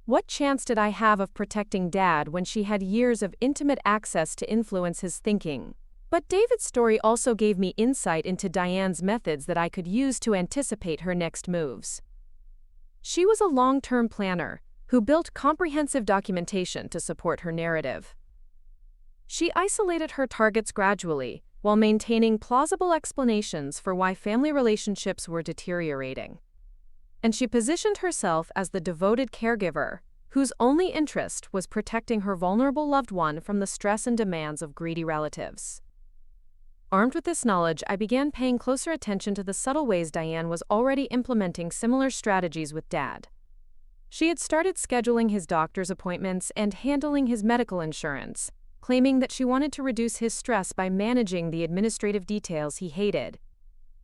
what chance did I have of protecting Dad when she had years of intimate access to influence his thinking? But David's story also gave me insight into Diane's methods that I could use to anticipate her next moves. She was a long-term planner who built comprehensive documentation to support her narrative. She isolated her targets gradually, while maintaining plausible explanations for why family relationships were deteriorating. And she positioned herself as the devoted caregiver, whose only interest was protecting her vulnerable loved one from the stress and demands of greedy relatives. Armed with this knowledge, I began paying closer attention to the subtle ways Diane was already implementing similar strategies with Dad. She had started scheduling his doctor's appointments and handling his medical insurance, claiming that she wanted to reduce his stress by managing the administrative details he hated.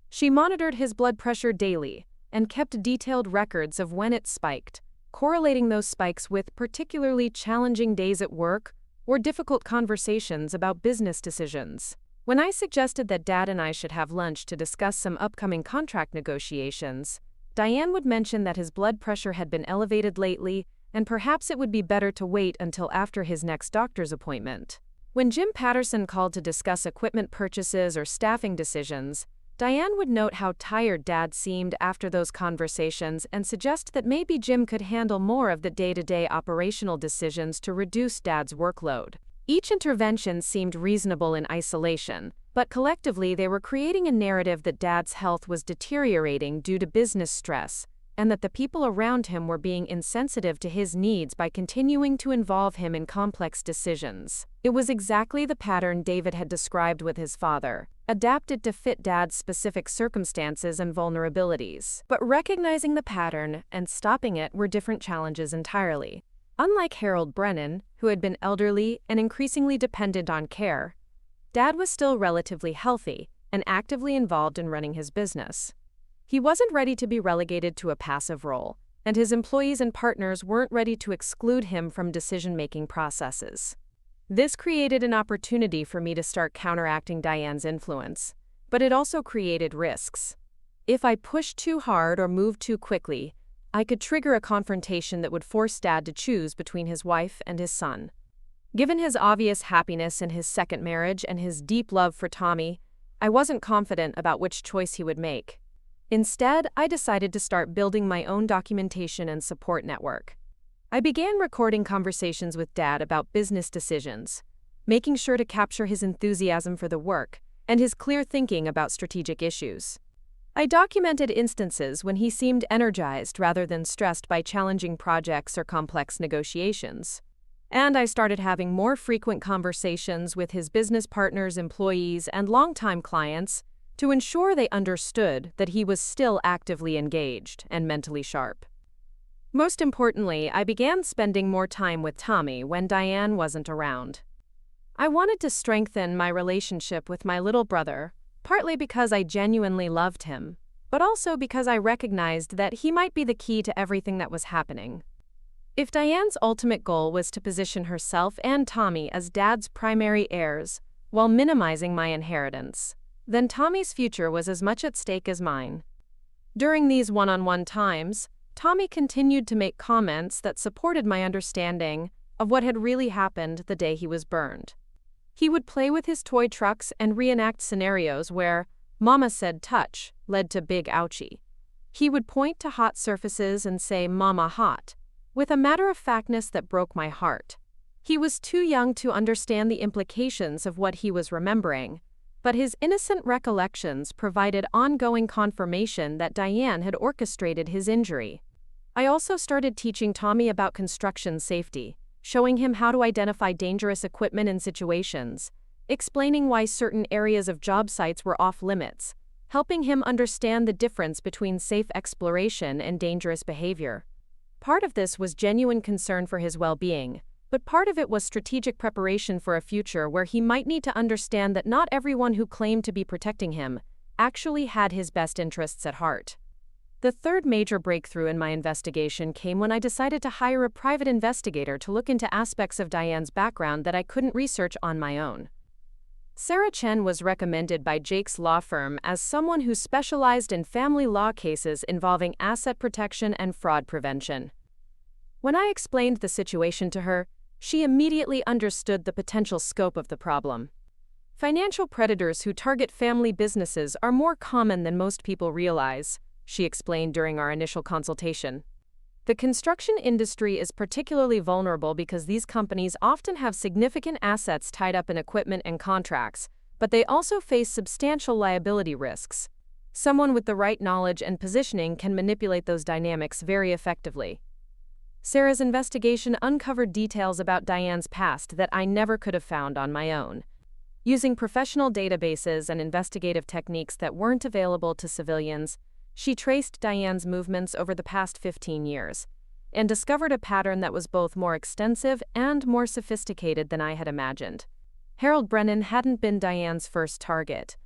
She monitored his blood pressure daily and kept detailed records of when it spiked, correlating those spikes with particularly challenging days at work or difficult conversations about business decisions. When I suggested that Dad and I should have lunch to discuss some upcoming contract negotiations, Diane would mention that his blood pressure had been elevated lately, and perhaps it would be better to wait until after his next doctor's appointment. When Jim Patterson called to discuss equipment purchases or staffing decisions, Diane would note how tired Dad seemed after those conversations and suggest that maybe Jim could handle more of the day-to-day operational decisions to reduce Dad's workload. Each intervention seemed reasonable in isolation, but collectively they were creating a narrative that Dad's health was deteriorating due to business stress, and that the people around him were being insensitive to his needs by continuing to involve him in complex decisions. It was exactly the pattern David had described with his father, adapted to fit Dad's specific circumstances and vulnerabilities. But recognizing the pattern and stopping it were different challenges entirely. Unlike Harold Brennan, who had been elderly and increasingly dependent on care, Dad was still relatively healthy and actively involved in running his business. He wasn't ready to be relegated to a passive role, and his employees and partners weren't ready to exclude him from decision-making processes. This created an opportunity for me to start counteracting Diane's influence, but it also created risks. If I pushed too hard or moved too quickly, I could trigger a confrontation that would force Dad to choose between his wife and his son. Given his obvious happiness in his second marriage and his deep love for Tommy, I wasn't confident about which choice he would make. Instead, I decided to start building my own documentation and support network. I began recording conversations with Dad about business decisions, making sure to capture his enthusiasm for the work and his clear thinking about strategic issues. I documented instances when he seemed energized rather than stressed by challenging projects or complex negotiations. And I started having more frequent conversations with his business partners, employees, and longtime clients to ensure they understood that he was still actively engaged and mentally sharp. Most importantly, I began spending more time with Tommy when Diane wasn't around. I wanted to strengthen my relationship with my little brother, partly because I genuinely loved him, but also because I recognized that he might be the key to everything that was happening. If Diane's ultimate goal was to position herself and Tommy as Dad's primary heirs while minimizing my inheritance, then Tommy's future was as much at stake as mine. During these one-on-one times, Tommy continued to make comments that supported my understanding of what had really happened the day he was burned. He would play with his toy trucks and reenact scenarios where "Mama said touch" led to big ouchie. He would point to hot surfaces and say "Mama hot," with a matter-of-factness that broke my heart. He was too young to understand the implications of what he was remembering, but his innocent recollections provided ongoing confirmation that Diane had orchestrated his injury. I also started teaching Tommy about construction safety, showing him how to identify dangerous equipment and situations, explaining why certain areas of job sites were off-limits, helping him understand the difference between safe exploration and dangerous behavior. Part of this was genuine concern for his well-being, but part of it was strategic preparation for a future where he might need to understand that not everyone who claimed to be protecting him actually had his best interests at heart. The third major breakthrough in my investigation came when I decided to hire a private investigator to look into aspects of Diane's background that I couldn't research on my own. Sarah Chen was recommended by Jake's law firm as someone who specialized in family law cases involving asset protection and fraud prevention. When I explained the situation to her, she immediately understood the potential scope of the problem. Financial predators who target family businesses are more common than most people realize, she explained during our initial consultation. The construction industry is particularly vulnerable because these companies often have significant assets tied up in equipment and contracts, but they also face substantial liability risks. Someone with the right knowledge and positioning can manipulate those dynamics very effectively. Sarah's investigation uncovered details about Diane's past that I never could have found on my own. Using professional databases and investigative techniques that weren't available to civilians, she traced Diane's movements over the past 15 years and discovered a pattern that was both more extensive and more sophisticated than I had imagined. Harold Brennan hadn't been Diane's first target.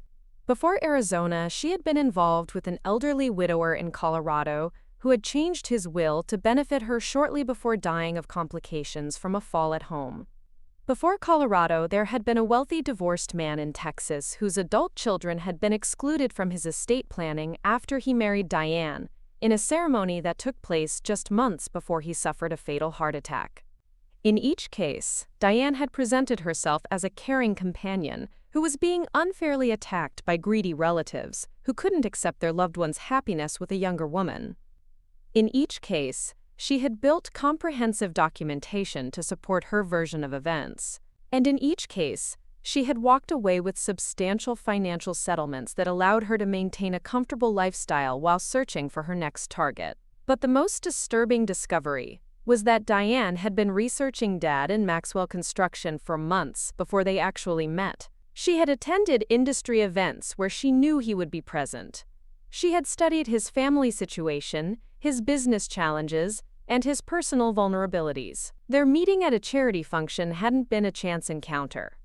Before Arizona, she had been involved with an elderly widower in Colorado who had changed his will to benefit her shortly before dying of complications from a fall at home. Before Colorado, there had been a wealthy divorced man in Texas whose adult children had been excluded from his estate planning after he married Diane, in a ceremony that took place just months before he suffered a fatal heart attack. In each case, Diane had presented herself as a caring companion who was being unfairly attacked by greedy relatives who couldn't accept their loved one's happiness with a younger woman. In each case, she had built comprehensive documentation to support her version of events, and in each case, she had walked away with substantial financial settlements that allowed her to maintain a comfortable lifestyle while searching for her next target. But the most disturbing discovery was that Diane had been researching Dad in Maxwell Construction for months before they actually met. She had attended industry events where she knew he would be present. She had studied his family situation, his business challenges, and his personal vulnerabilities. Their meeting at a charity function hadn't been a chance encounter.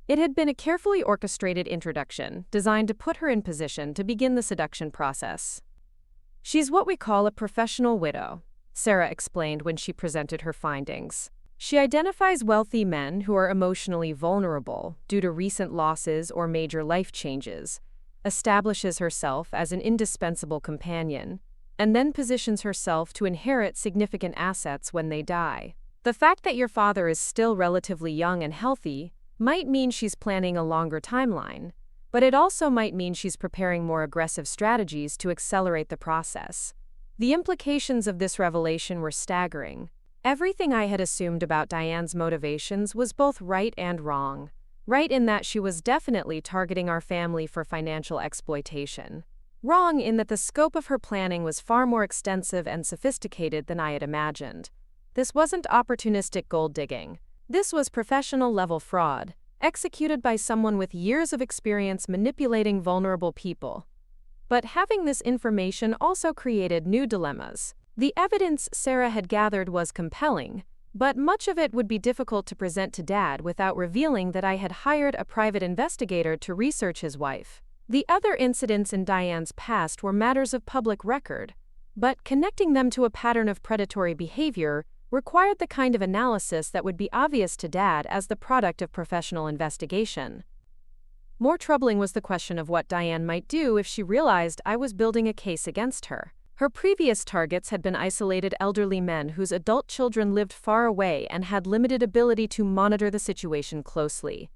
It had been a carefully orchestrated introduction designed to put her in position to begin the seduction process. "She's what we call a professional widow," Sarah explained when she presented her findings. "She identifies wealthy men who are emotionally vulnerable due to recent losses or major life changes, establishes herself as an indispensable companion, and then positions herself to inherit significant assets when they die. The fact that your father is still relatively young and healthy might mean she's planning a longer timeline, but it also might mean she's preparing more aggressive strategies to accelerate the process." The implications of this revelation were staggering. Everything I had assumed about Diane's motivations was both right and wrong. Right in that she was definitely targeting our family for financial exploitation. Wrong in that the scope of her planning was far more extensive and sophisticated than I had imagined. This wasn't opportunistic gold digging. This was professional-level fraud, executed by someone with years of experience manipulating vulnerable people. But having this information also created new dilemmas. The evidence Sarah had gathered was compelling, but much of it would be difficult to present to Dad without revealing that I had hired a private investigator to research his wife. The other incidents in Diane's past were matters of public record, but connecting them to a pattern of predatory behavior required the kind of analysis that would be obvious to Dad as the product of professional investigation. More troubling was the question of what Diane might do if she realized I was building a case against her. Her previous targets had been isolated elderly men whose adult children lived far away and had limited ability to monitor the situation closely.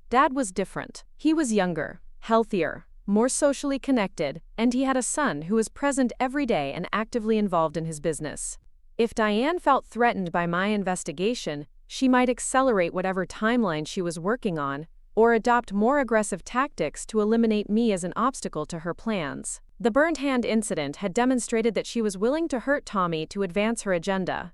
Dad was different. He was younger, healthier, more socially connected, and he had a son who was present every day and actively involved in his business. If Diane felt threatened by my investigation, she might accelerate whatever timeline she was working on, or adopt more aggressive tactics to eliminate me as an obstacle to her plans. The burned hand incident had demonstrated that she was willing to hurt Tommy to advance her agenda.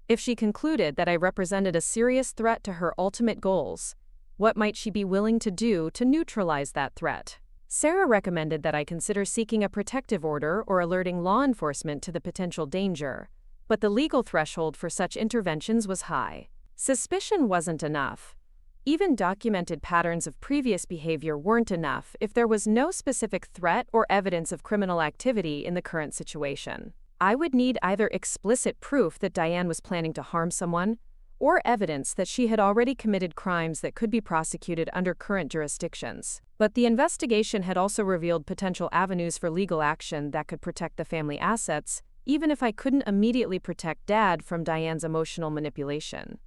If she concluded that I represented a serious threat to her ultimate goals, what might she be willing to do to neutralize that threat? Sarah recommended that I consider seeking a protective order or alerting law enforcement to the potential danger, but the legal threshold for such interventions was high. Suspicion wasn't enough. Even documented patterns of previous behavior weren't enough if there was no specific threat or evidence of criminal activity in the current situation. I would need either explicit proof that Diane was planning to harm someone, or evidence that she had already committed crimes that could be prosecuted under current jurisdictions. But the investigation had also revealed potential avenues for legal action that could protect the family assets, even if I couldn't immediately protect Dad from Diane's emotional manipulation.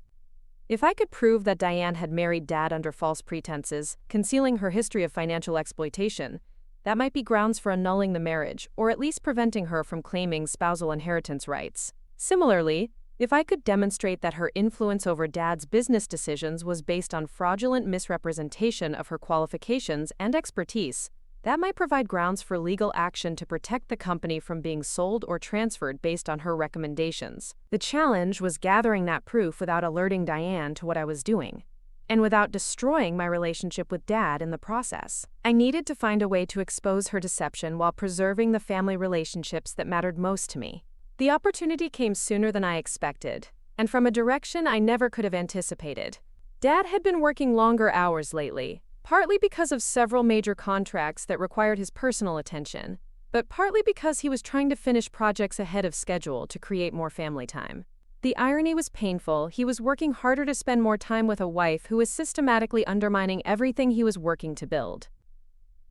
If I could prove that Diane had married Dad under false pretenses, concealing her history of financial exploitation, that might be grounds for annulling the marriage, or at least preventing her from claiming spousal inheritance rights. Similarly, if I could demonstrate that her influence over Dad's business decisions was based on fraudulent misrepresentation of her qualifications and expertise, that might provide grounds for legal action to protect the company from being sold or transferred based on her recommendations. The challenge was gathering that proof without alerting Diane to what I was doing, and without destroying my relationship with Dad in the process. I needed to find a way to expose her deception while preserving the family relationships that mattered most to me. The opportunity came sooner than I expected, and from a direction I never could have anticipated. Dad had been working longer hours lately, partly because of several major contracts that required his personal attention, but partly because he was trying to finish projects ahead of schedule to create more family time. The irony was painful. He was working harder to spend more time with a wife who was systematically undermining everything he was working to build.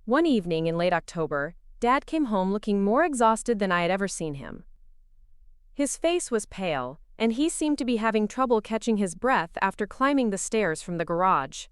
One evening in late October, Dad came home looking more exhausted than I had ever seen him. His face was pale, and he seemed to be having trouble catching his breath after climbing the stairs from the garage.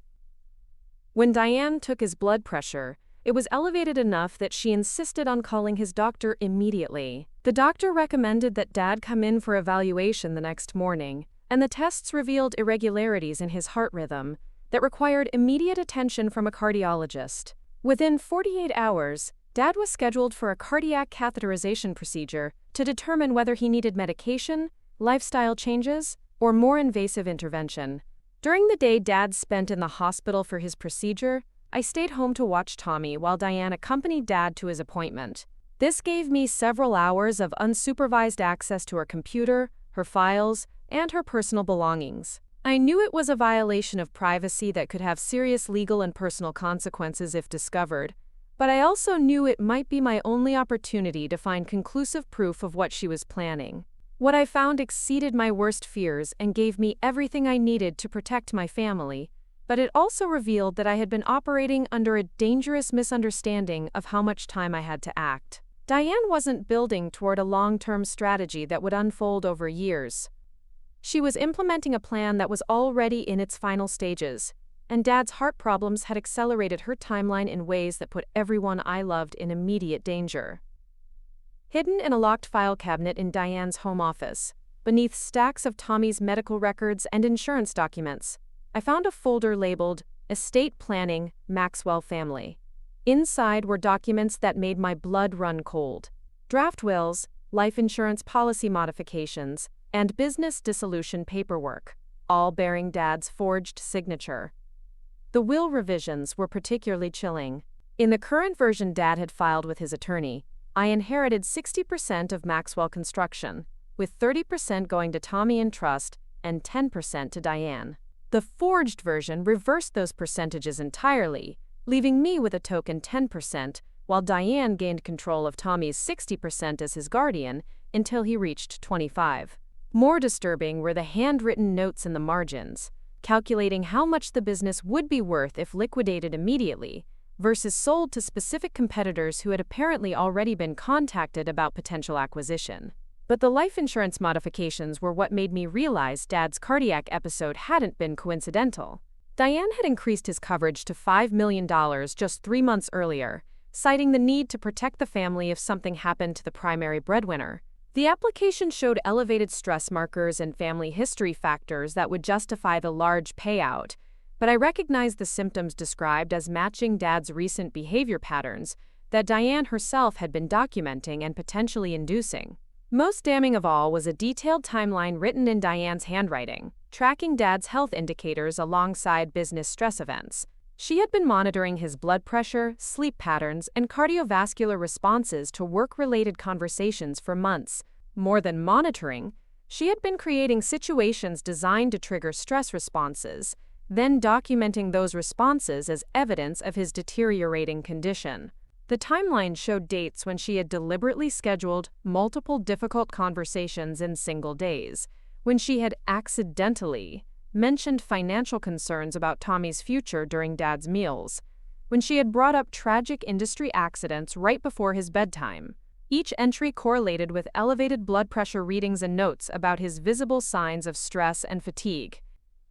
When Diane took his blood pressure, it was elevated enough that she insisted on calling his doctor immediately. The doctor recommended that Dad come in for evaluation the next morning, and the tests revealed irregularities in his heart rhythm that required immediate attention from a cardiologist. Within 48 hours, Dad was scheduled for a cardiac catheterization procedure to determine whether he needed medication, lifestyle changes, or more invasive intervention. During the day Dad spent in the hospital for his procedure, I stayed home to watch Tommy while Diane accompanied Dad to his appointment. This gave me several hours of unsupervised access to her computer, her files, and her personal belongings. I knew it was a violation of privacy that could have serious legal and personal consequences if discovered, but I also knew it might be my only opportunity to find conclusive proof of what she was planning. What I found exceeded my worst fears and gave me everything I needed to protect my family, but it also revealed that I had been operating under a dangerous misunderstanding of how much time I had to act. Diane wasn't building toward a long-term strategy that would unfold over years. She was implementing a plan that was already in its final stages, and Dad's heart problems had accelerated her timeline in ways that put everyone I loved in immediate danger. Hidden in a locked file cabinet in Diane's home office, beneath stacks of Tommy's medical records and insurance documents, I found a folder labeled Estate Planning, Maxwell Family. Inside were documents that made my blood run cold. Draft wills, life insurance policy modifications, and business dissolution paperwork, all bearing Dad's forged signature. The will revisions were particularly chilling. In the current version Dad had filed with his attorney, I inherited 60% of Maxwell Construction, with 30% going to Tommy in trust and 10% to Diane. The forged version reversed those percentages entirely, leaving me with a token 10%, while Diane gained control of Tommy's 60% as his guardian until he reached 25. More disturbing were the handwritten notes in the margins, calculating how much the business would be worth if liquidated immediately, versus sold to specific competitors who had apparently already been contacted about potential acquisition. But the life insurance modifications were what made me realize Dad's cardiac episode hadn't been coincidental. Diane had increased his coverage to $5 million just 3 months earlier, citing the need to protect the family if something happened to the primary breadwinner. The application showed elevated stress markers and family history factors that would justify the large payout, but I recognized the symptoms described as matching Dad's recent behavior patterns that Diane herself had been documenting and potentially inducing. Most damning of all was a detailed timeline written in Diane's handwriting, tracking Dad's health indicators alongside business stress events. She had been monitoring his blood pressure, sleep patterns, and cardiovascular responses to work-related conversations for months. More than monitoring, she had been creating situations designed to trigger stress responses, then documenting those responses as evidence of his deteriorating condition. The timeline showed dates when she had deliberately scheduled multiple difficult conversations in single days, when she had accidentally mentioned financial concerns about Tommy's future during Dad's meals, when she had brought up tragic industry accidents right before his bedtime. Each entry correlated with elevated blood pressure readings and notes about his visible signs of stress and fatigue.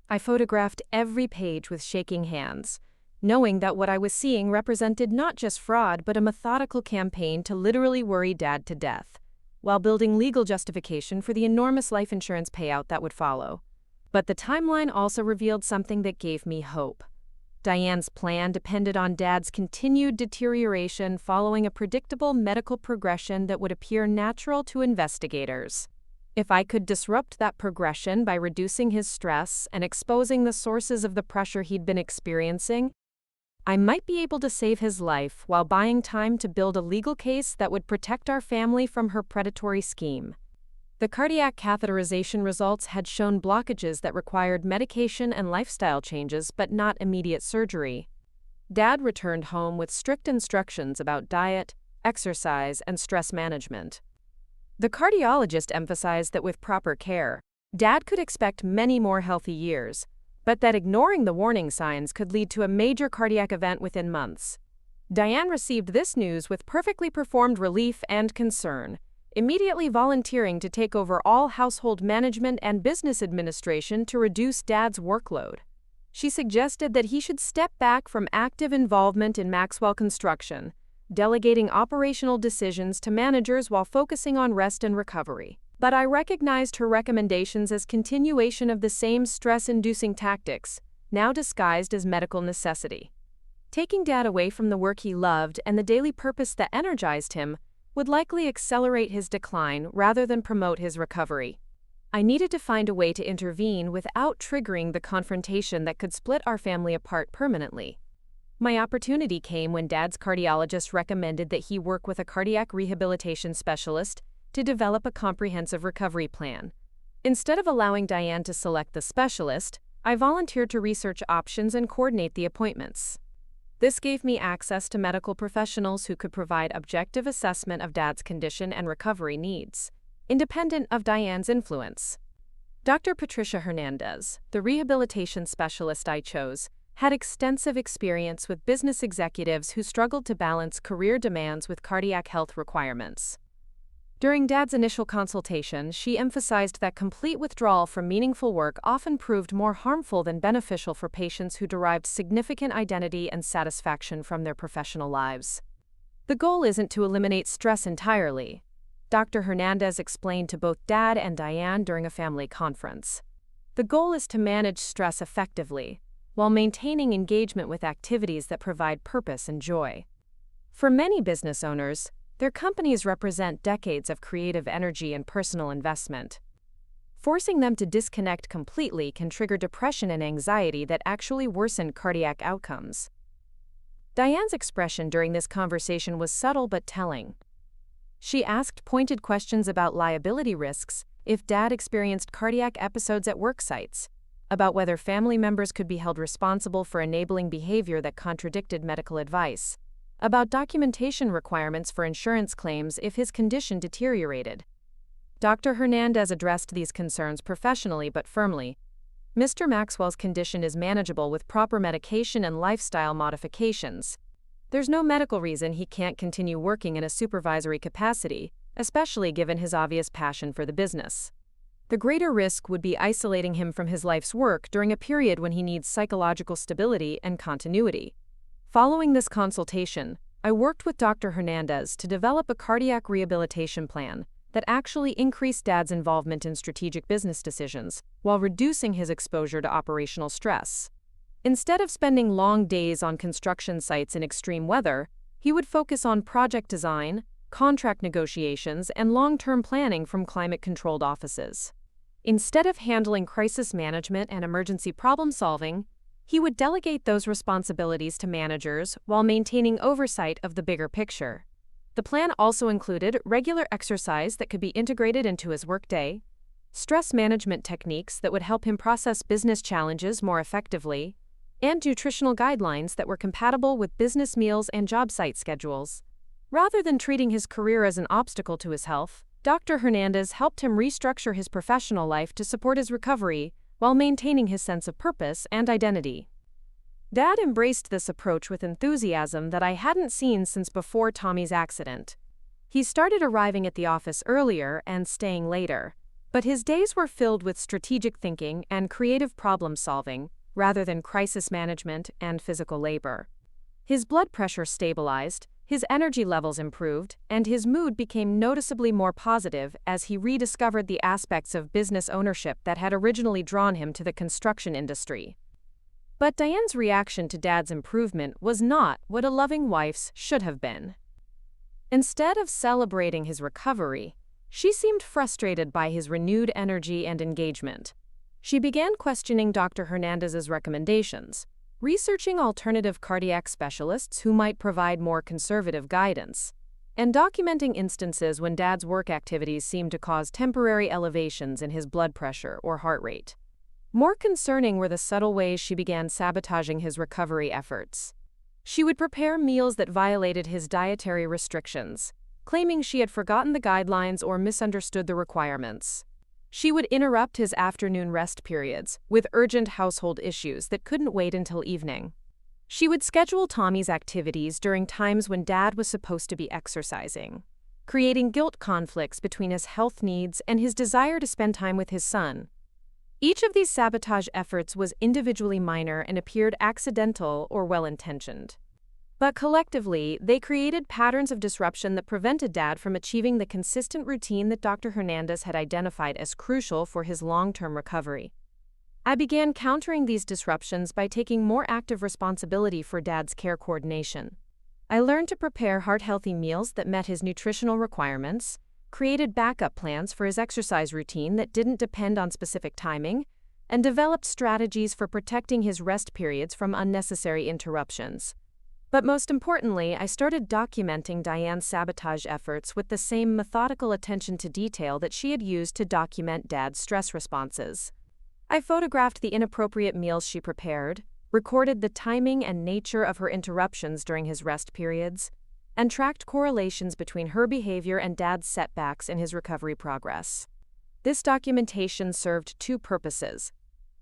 I photographed every page with shaking hands, knowing that what I was seeing represented not just fraud but a methodical campaign to literally worry Dad to death, while building legal justification for the enormous life insurance payout that would follow. But the timeline also revealed something that gave me hope. Diane's plan depended on Dad's continued deterioration following a predictable medical progression that would appear natural to investigators. If I could disrupt that progression by reducing his stress and exposing the sources of the pressure he'd been experiencing, I might be able to save his life while buying time to build a legal case that would protect our family from her predatory scheme. The cardiac catheterization results had shown blockages that required medication and lifestyle changes but not immediate surgery. Dad returned home with strict instructions about diet, exercise, and stress management. The cardiologist emphasized that with proper care, Dad could expect many more healthy years, but that ignoring the warning signs could lead to a major cardiac event within months. Diane received this news with perfectly performed relief and concern, immediately volunteering to take over all household management and business administration to reduce Dad's workload. She suggested that he should step back from active involvement in Maxwell Construction, delegating operational decisions to managers while focusing on rest and recovery. But I recognized her recommendations as continuation of the same stress-inducing tactics, now disguised as medical necessity. Taking Dad away from the work he loved and the daily purpose that energized him would likely accelerate his decline rather than promote his recovery. I needed to find a way to intervene without triggering the confrontation that could split our family apart permanently. My opportunity came when Dad's cardiologist recommended that he work with a cardiac rehabilitation specialist to develop a comprehensive recovery plan. Instead of allowing Diane to select the specialist, I volunteered to research options and coordinate the appointments. This gave me access to medical professionals who could provide objective assessment of Dad's condition and recovery needs, independent of Diane's influence. Dr. Patricia Hernandez, the rehabilitation specialist I chose, had extensive experience with business executives who struggled to balance career demands with cardiac health requirements. During Dad's initial consultation, she emphasized that complete withdrawal from meaningful work often proved more harmful than beneficial for patients who derived significant identity and satisfaction from their professional lives. The goal isn't to eliminate stress entirely, Dr. Hernandez explained to both Dad and Diane during a family conference. The goal is to manage stress effectively, while maintaining engagement with activities that provide purpose and joy. For many business owners, their companies represent decades of creative energy and personal investment. Forcing them to disconnect completely can trigger depression and anxiety that actually worsen cardiac outcomes. Diane's expression during this conversation was subtle but telling. She asked pointed questions about liability risks if Dad experienced cardiac episodes at work sites, about whether family members could be held responsible for enabling behavior that contradicted medical advice, about documentation requirements for insurance claims if his condition deteriorated. Dr. Hernandez addressed these concerns professionally but firmly. Mr. Maxwell's condition is manageable with proper medication and lifestyle modifications. There's no medical reason he can't continue working in a supervisory capacity, especially given his obvious passion for the business. The greater risk would be isolating him from his life's work during a period when he needs psychological stability and continuity. Following this consultation, I worked with Dr. Hernandez to develop a cardiac rehabilitation plan that actually increased Dad's involvement in strategic business decisions while reducing his exposure to operational stress. Instead of spending long days on construction sites in extreme weather, he would focus on project design, contract negotiations, and long-term planning from climate-controlled offices. Instead of handling crisis management and emergency problem-solving, he would delegate those responsibilities to managers while maintaining oversight of the bigger picture. The plan also included regular exercise that could be integrated into his workday, stress management techniques that would help him process business challenges more effectively, and nutritional guidelines that were compatible with business meals and job site schedules. Rather than treating his career as an obstacle to his health, Dr. Hernandez helped him restructure his professional life to support his recovery while maintaining his sense of purpose and identity. Dad embraced this approach with enthusiasm that I hadn't seen since before Tommy's accident. He started arriving at the office earlier and staying later, but his days were filled with strategic thinking and creative problem-solving, rather than crisis management and physical labor. His blood pressure stabilized, his energy levels improved, and his mood became noticeably more positive as he rediscovered the aspects of business ownership that had originally drawn him to the construction industry. But Diane's reaction to Dad's improvement was not what a loving wife's should have been. Instead of celebrating his recovery, she seemed frustrated by his renewed energy and engagement. She began questioning Dr. Hernandez's recommendations, researching alternative cardiac specialists who might provide more conservative guidance, and documenting instances when Dad's work activities seemed to cause temporary elevations in his blood pressure or heart rate. More concerning were the subtle ways she began sabotaging his recovery efforts. She would prepare meals that violated his dietary restrictions, claiming she had forgotten the guidelines or misunderstood the requirements. She would interrupt his afternoon rest periods with urgent household issues that couldn't wait until evening. She would schedule Tommy's activities during times when Dad was supposed to be exercising, creating guilt conflicts between his health needs and his desire to spend time with his son. Each of these sabotage efforts was individually minor and appeared accidental or well-intentioned. But collectively, they created patterns of disruption that prevented Dad from achieving the consistent routine that Dr. Hernandez had identified as crucial for his long-term recovery. I began countering these disruptions by taking more active responsibility for Dad's care coordination. I learned to prepare heart-healthy meals that met his nutritional requirements, created backup plans for his exercise routine that didn't depend on specific timing, and developed strategies for protecting his rest periods from unnecessary interruptions. But most importantly, I started documenting Diane's sabotage efforts with the same methodical attention to detail that she had used to document Dad's stress responses. I photographed the inappropriate meals she prepared, recorded the timing and nature of her interruptions during his rest periods, and tracked correlations between her behavior and Dad's setbacks in his recovery progress. This documentation served two purposes.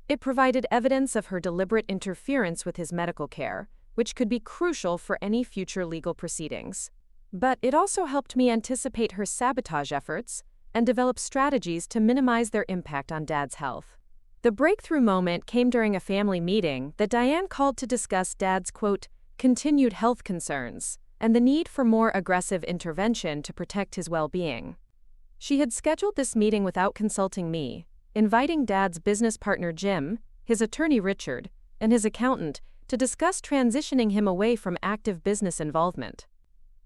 It provided evidence of her deliberate interference with his medical care, which could be crucial for any future legal proceedings. But it also helped me anticipate her sabotage efforts and develop strategies to minimize their impact on Dad's health. The breakthrough moment came during a family meeting that Diane called to discuss Dad's, quote, continued health concerns and the need for more aggressive intervention to protect his well-being. She had scheduled this meeting without consulting me, inviting Dad's business partner Jim, his attorney Richard, and his accountant to discuss transitioning him away from active business involvement.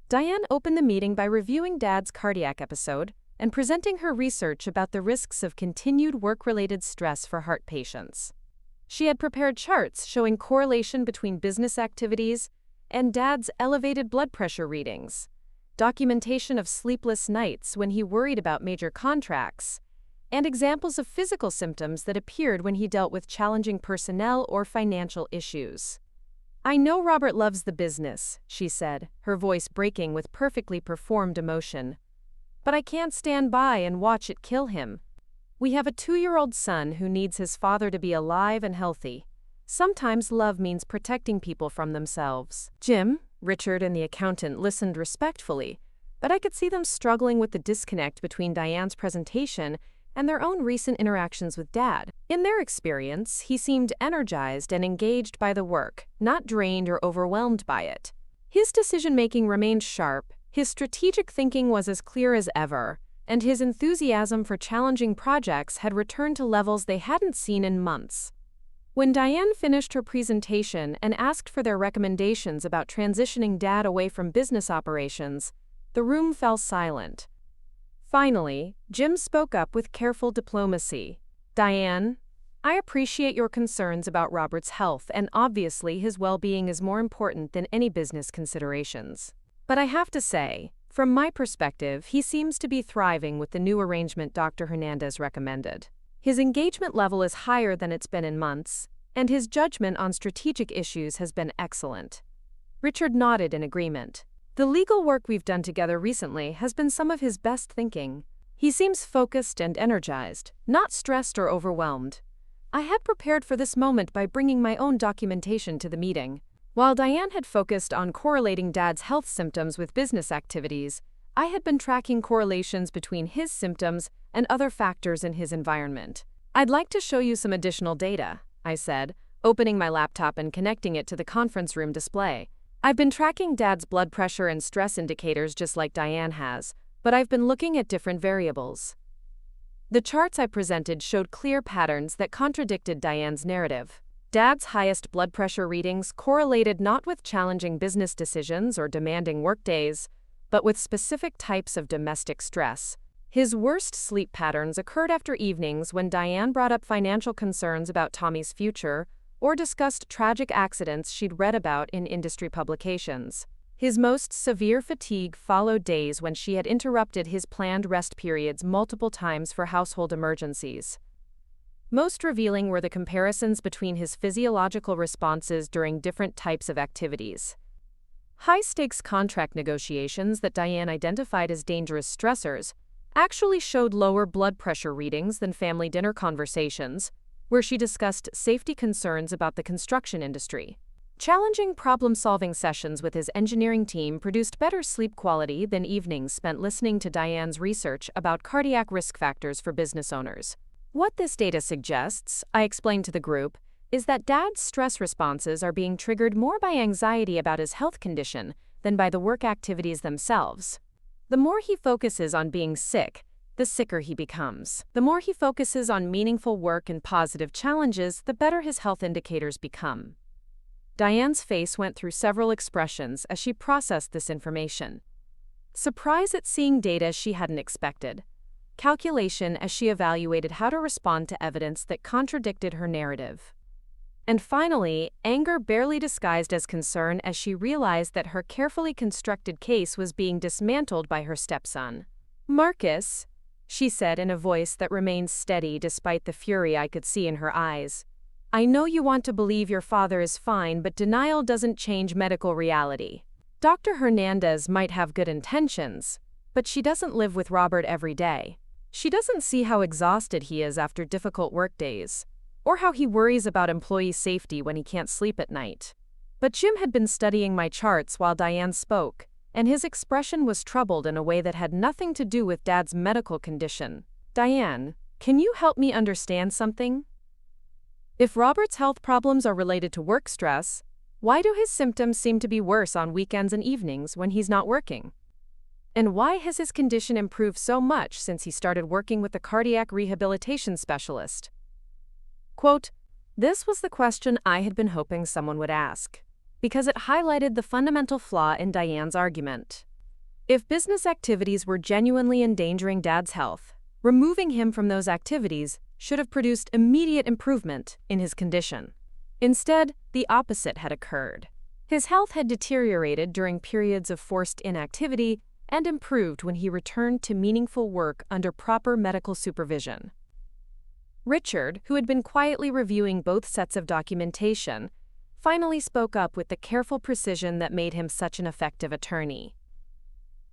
Diane opened the meeting by reviewing Dad's cardiac episode and presenting her research about the risks of continued work-related stress for heart patients. She had prepared charts showing correlation between business activities and Dad's elevated blood pressure readings, documentation of sleepless nights when he worried about major contracts, and examples of physical symptoms that appeared when he dealt with challenging personnel or financial issues. I know Robert loves the business, she said, her voice breaking with perfectly performed emotion. But I can't stand by and watch it kill him. We have a 2-year-old son who needs his father to be alive and healthy. Sometimes love means protecting people from themselves. Jim, Richard, and the accountant listened respectfully, but I could see them struggling with the disconnect between Diane's presentation and their own recent interactions with Dad. In their experience, he seemed energized and engaged by the work, not drained or overwhelmed by it. His decision-making remained sharp, his strategic thinking was as clear as ever, and his enthusiasm for challenging projects had returned to levels they hadn't seen in months. When Diane finished her presentation and asked for their recommendations about transitioning Dad away from business operations, The room fell silent. Finally, Jim spoke up with careful diplomacy. "Diane, I appreciate your concerns about Robert's health, and obviously his well-being is more important than any business considerations. But I have to say, from my perspective, he seems to be thriving with the new arrangement Dr. Hernandez recommended. His engagement level is higher than it's been in months, and his judgment on strategic issues has been excellent." Richard nodded in agreement. "The legal work we've done together recently has been some of his best thinking. He seems focused and energized, not stressed or overwhelmed. I had prepared for this moment by bringing my own documentation to the meeting. While Diane had focused on correlating Dad's health symptoms with business activities, I had been tracking correlations between his symptoms and other factors in his environment. I'd like to show you some additional data," I said, opening my laptop and connecting it to the conference room display. "I've been tracking Dad's blood pressure and stress indicators just like Diane has, but I've been looking at different variables." The charts I presented showed clear patterns that contradicted Diane's narrative. Dad's highest blood pressure readings correlated not with challenging business decisions or demanding workdays, but with specific types of domestic stress. His worst sleep patterns occurred after evenings when Diane brought up financial concerns about Tommy's future or discussed tragic accidents she'd read about in industry publications. His most severe fatigue followed days when she had interrupted his planned rest periods multiple times for household emergencies. Most revealing were the comparisons between his physiological responses during different types of activities. High-stakes contract negotiations that Diane identified as dangerous stressors actually showed lower blood pressure readings than family dinner conversations, where she discussed safety concerns about the construction industry. Challenging problem-solving sessions with his engineering team produced better sleep quality than evenings spent listening to Diane's research about cardiac risk factors for business owners. What this data suggests, I explained to the group, is that Dad's stress responses are being triggered more by anxiety about his health condition than by the work activities themselves. The more he focuses on being sick, the sicker he becomes. The more he focuses on meaningful work and positive challenges, the better his health indicators become. Diane's face went through several expressions as she processed this information. Surprise at seeing data she hadn't expected. Calculation as she evaluated how to respond to evidence that contradicted her narrative. And finally, anger barely disguised as concern as she realized that her carefully constructed case was being dismantled by her stepson. "Marcus," she said in a voice that remained steady despite the fury I could see in her eyes, "I know you want to believe your father is fine, but denial doesn't change medical reality. Dr. Hernandez might have good intentions, but she doesn't live with Robert every day. She doesn't see how exhausted he is after difficult workdays, or how he worries about employee safety when he can't sleep at night." But Jim had been studying my charts while Diane spoke, and his expression was troubled in a way that had nothing to do with Dad's medical condition. "Diane, can you help me understand something? If Robert's health problems are related to work stress, why do his symptoms seem to be worse on weekends and evenings when he's not working? And why has his condition improved so much since he started working with a cardiac rehabilitation specialist?" Quote, "This was the question I had been hoping someone would ask, because it highlighted the fundamental flaw in Diane's argument. If business activities were genuinely endangering Dad's health, removing him from those activities should have produced immediate improvement in his condition. Instead, the opposite had occurred. His health had deteriorated during periods of forced inactivity and improved when he returned to meaningful work under proper medical supervision." Richard, who had been quietly reviewing both sets of documentation, finally spoke up with the careful precision that made him such an effective attorney.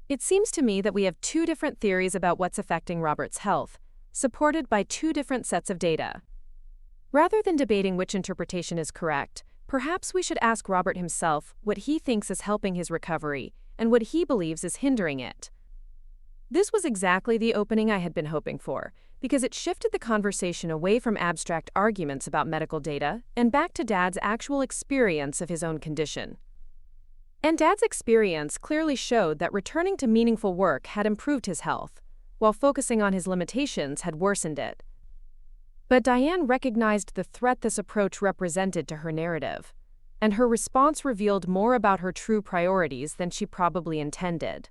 "It seems to me that we have two different theories about what's affecting Robert's health, supported by two different sets of data. Rather than debating which interpretation is correct, perhaps we should ask Robert himself what he thinks is helping his recovery and what he believes is hindering it." This was exactly the opening I had been hoping for, because it shifted the conversation away from abstract arguments about medical data and back to Dad's actual experience of his own condition. And Dad's experience clearly showed that returning to meaningful work had improved his health, while focusing on his limitations had worsened it. But Diane recognized the threat this approach represented to her narrative, and her response revealed more about her true priorities than she probably intended.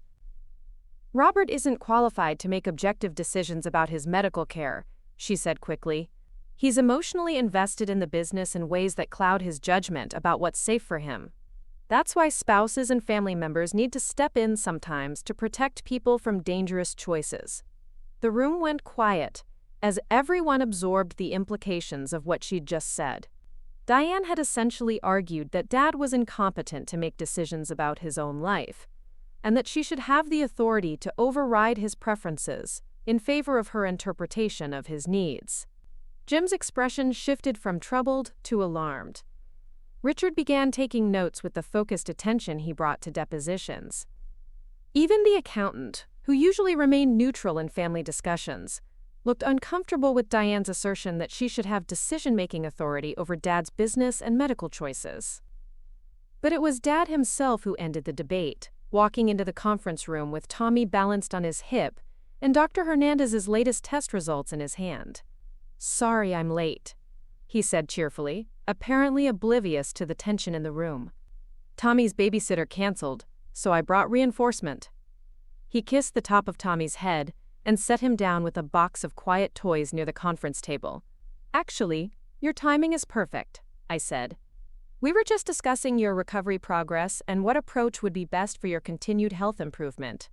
Robert isn't qualified to make objective decisions about his medical care, she said quickly. He's emotionally invested in the business in ways that cloud his judgment about what's safe for him. That's why spouses and family members need to step in sometimes to protect people from dangerous choices. The room went quiet, as everyone absorbed the implications of what she'd just said. Diane had essentially argued that Dad was incompetent to make decisions about his own life, and that she should have the authority to override his preferences in favor of her interpretation of his needs. Jim's expression shifted from troubled to alarmed. Richard began taking notes with the focused attention he brought to depositions. Even the accountant, who usually remained neutral in family discussions, looked uncomfortable with Diane's assertion that she should have decision-making authority over Dad's business and medical choices. But it was Dad himself who ended the debate, walking into the conference room with Tommy balanced on his hip and Dr. Hernandez's latest test results in his hand. "Sorry I'm late," he said cheerfully, apparently oblivious to the tension in the room. "Tommy's babysitter canceled, so I brought reinforcement." He kissed the top of Tommy's head and set him down with a box of quiet toys near the conference table. "Actually, your timing is perfect," I said. "We were just discussing your recovery progress and what approach would be best for your continued health improvement."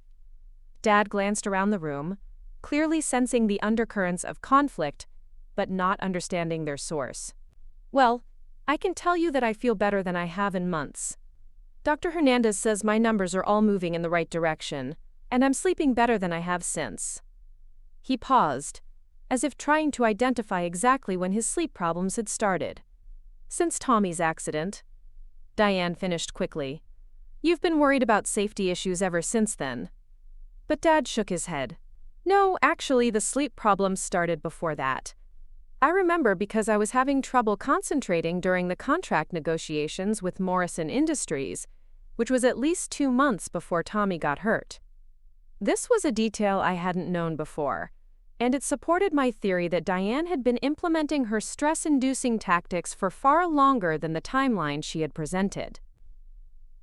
Dad glanced around the room, clearly sensing the undercurrents of conflict, but not understanding their source. "Well, I can tell you that I feel better than I have in months. Dr. Hernandez says my numbers are all moving in the right direction, and I'm sleeping better than I have since." He paused, as if trying to identify exactly when his sleep problems had started. "Since Tommy's accident," Diane finished quickly. "You've been worried about safety issues ever since then." But Dad shook his head. "No, actually, the sleep problems started before that. I remember because I was having trouble concentrating during the contract negotiations with Morrison Industries, which was at least 2 months before Tommy got hurt." This was a detail I hadn't known before, and it supported my theory that Diane had been implementing her stress-inducing tactics for far longer than the timeline she had presented.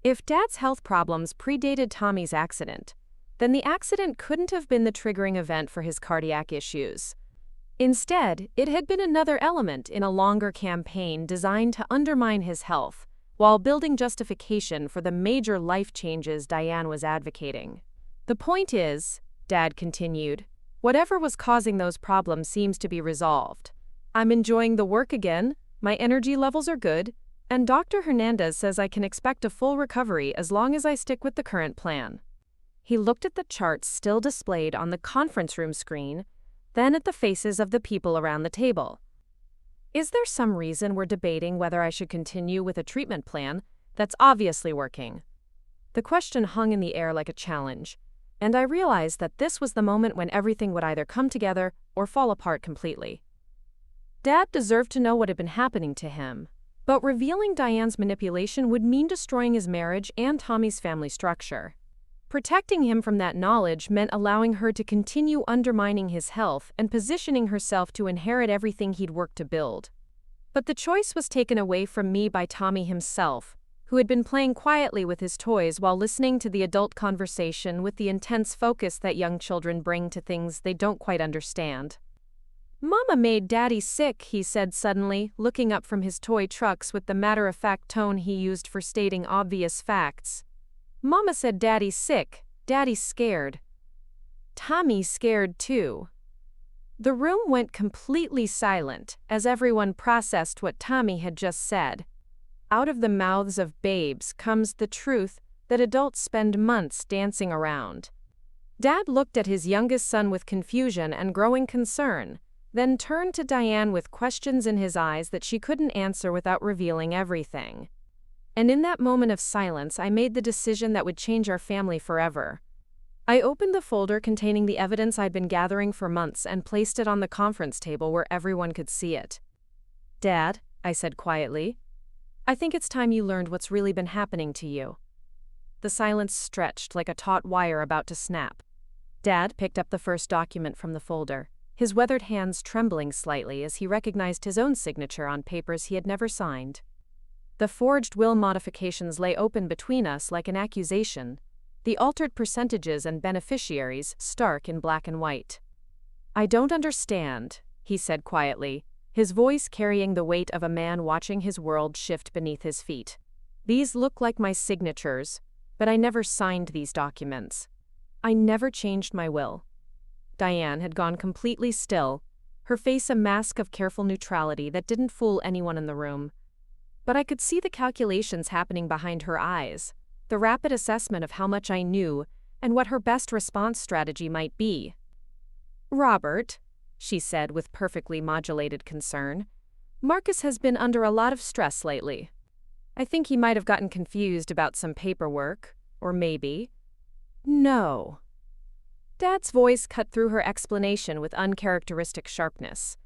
If Dad's health problems predated Tommy's accident, then the accident couldn't have been the triggering event for his cardiac issues. Instead, it had been another element in a longer campaign designed to undermine his health, while building justification for the major life changes Diane was advocating. "The point is," Dad continued, "whatever was causing those problems seems to be resolved. I'm enjoying the work again, my energy levels are good, and Dr. Hernandez says I can expect a full recovery as long as I stick with the current plan." He looked at the charts still displayed on the conference room screen, then at the faces of the people around the table. "Is there some reason we're debating whether I should continue with a treatment plan that's obviously working?" The question hung in the air like a challenge, and I realized that this was the moment when everything would either come together or fall apart completely. Dad deserved to know what had been happening to him, but revealing Diane's manipulation would mean destroying his marriage and Tommy's family structure. Protecting him from that knowledge meant allowing her to continue undermining his health and positioning herself to inherit everything he'd worked to build. But the choice was taken away from me by Tommy himself, who had been playing quietly with his toys while listening to the adult conversation with the intense focus that young children bring to things they don't quite understand. "Mama made Daddy sick," he said suddenly, looking up from his toy trucks with the matter-of-fact tone he used for stating obvious facts. "Mama said Daddy's sick, Daddy's scared. Tommy's scared too." The room went completely silent as everyone processed what Tommy had just said. Out of the mouths of babes comes the truth that adults spend months dancing around. Dad looked at his youngest son with confusion and growing concern, then turned to Diane with questions in his eyes that she couldn't answer without revealing everything. And in that moment of silence, I made the decision that would change our family forever. I opened the folder containing the evidence I'd been gathering for months and placed it on the conference table where everyone could see it. "Dad," I said quietly, "I think it's time you learned what's really been happening to you." The silence stretched like a taut wire about to snap. Dad picked up the first document from the folder, his weathered hands trembling slightly as he recognized his own signature on papers he had never signed. The forged will modifications lay open between us like an accusation, the altered percentages and beneficiaries stark in black and white. "I don't understand," he said quietly, his voice carrying the weight of a man watching his world shift beneath his feet. "These look like my signatures, but I never signed these documents. I never changed my will." Diane had gone completely still, her face a mask of careful neutrality that didn't fool anyone in the room. But I could see the calculations happening behind her eyes, the rapid assessment of how much I knew and what her best response strategy might be. "Robert," she said with perfectly modulated concern, "Marcus has been under a lot of stress lately. I think he might have gotten confused about some paperwork, or maybe—" "No." Dad's voice cut through her explanation with uncharacteristic sharpness.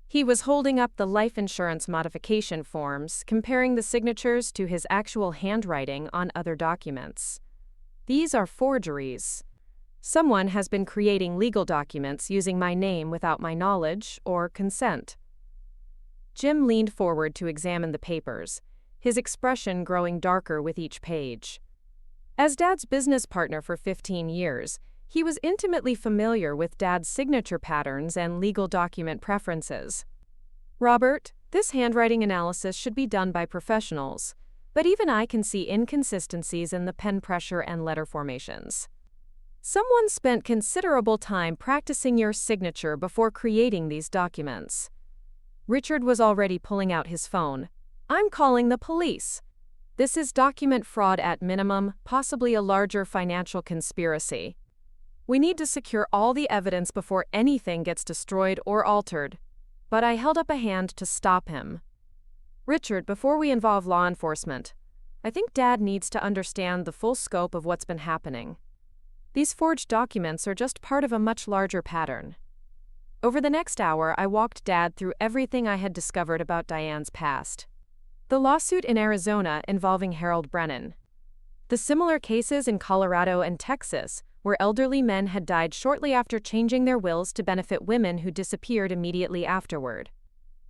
He was holding up the life insurance modification forms, comparing the signatures to his actual handwriting on other documents. "These are forgeries. Someone has been creating legal documents using my name without my knowledge or consent." Jim leaned forward to examine the papers, his expression growing darker with each page. As Dad's business partner for 15 years, he was intimately familiar with Dad's signature patterns and legal document preferences. "Robert, this handwriting analysis should be done by professionals, but even I can see inconsistencies in the pen pressure and letter formations. Someone spent considerable time practicing your signature before creating these documents." Richard was already pulling out his phone. "I'm calling the police. This is document fraud at minimum, possibly a larger financial conspiracy. We need to secure all the evidence before anything gets destroyed or altered." But I held up a hand to stop him. "Richard, before we involve law enforcement, I think Dad needs to understand the full scope of what's been happening. These forged documents are just part of a much larger pattern." Over the next hour, I walked Dad through everything I had discovered about Diane's past. The lawsuit in Arizona involving Harold Brennan. The similar cases in Colorado and Texas, where elderly men had died shortly after changing their wills to benefit women who disappeared immediately afterward.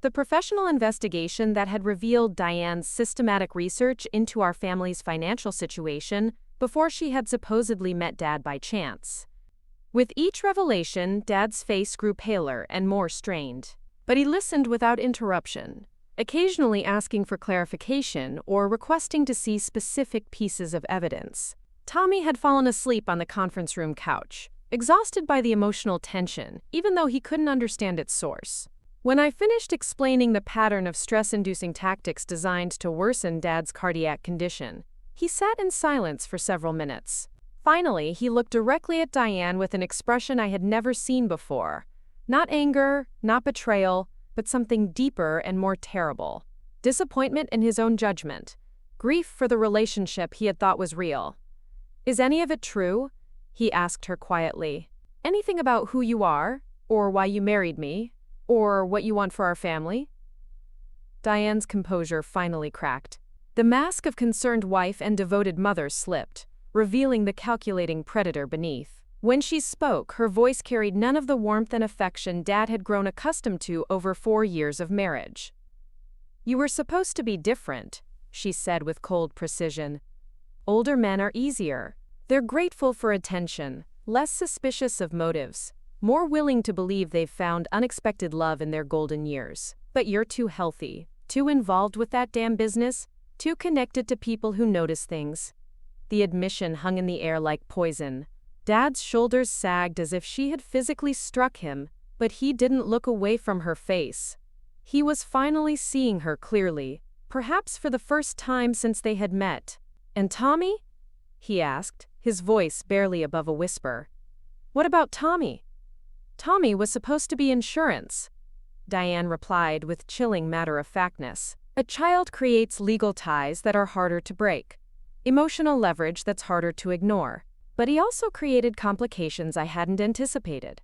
The professional investigation that had revealed Diane's systematic research into our family's financial situation before she had supposedly met Dad by chance. With each revelation, Dad's face grew paler and more strained. But he listened without interruption, occasionally asking for clarification or requesting to see specific pieces of evidence. Tommy had fallen asleep on the conference room couch, exhausted by the emotional tension, even though he couldn't understand its source. When I finished explaining the pattern of stress-inducing tactics designed to worsen Dad's cardiac condition, he sat in silence for several minutes. Finally, he looked directly at Diane with an expression I had never seen before. Not anger, not betrayal, but something deeper and more terrible. Disappointment in his own judgment. Grief for the relationship he had thought was real. "Is any of it true?" he asked her quietly. "Anything about who you are, or why you married me, or what you want for our family?" Diane's composure finally cracked. The mask of concerned wife and devoted mother slipped, revealing the calculating predator beneath. When she spoke, her voice carried none of the warmth and affection Dad had grown accustomed to over 4 years of marriage. "You were supposed to be different," she said with cold precision. "Older men are easier. They're grateful for attention, less suspicious of motives, more willing to believe they've found unexpected love in their golden years. But you're too healthy, too involved with that damn business, too connected to people who notice things." The admission hung in the air like poison. Dad's shoulders sagged as if she had physically struck him, but he didn't look away from her face. He was finally seeing her clearly, perhaps for the first time since they had met. "And Tommy?" he asked, his voice barely above a whisper. "What about Tommy?" "Tommy was supposed to be insurance," Diane replied with chilling matter-of-factness. "A child creates legal ties that are harder to break, emotional leverage that's harder to ignore. But he also created complications I hadn't anticipated."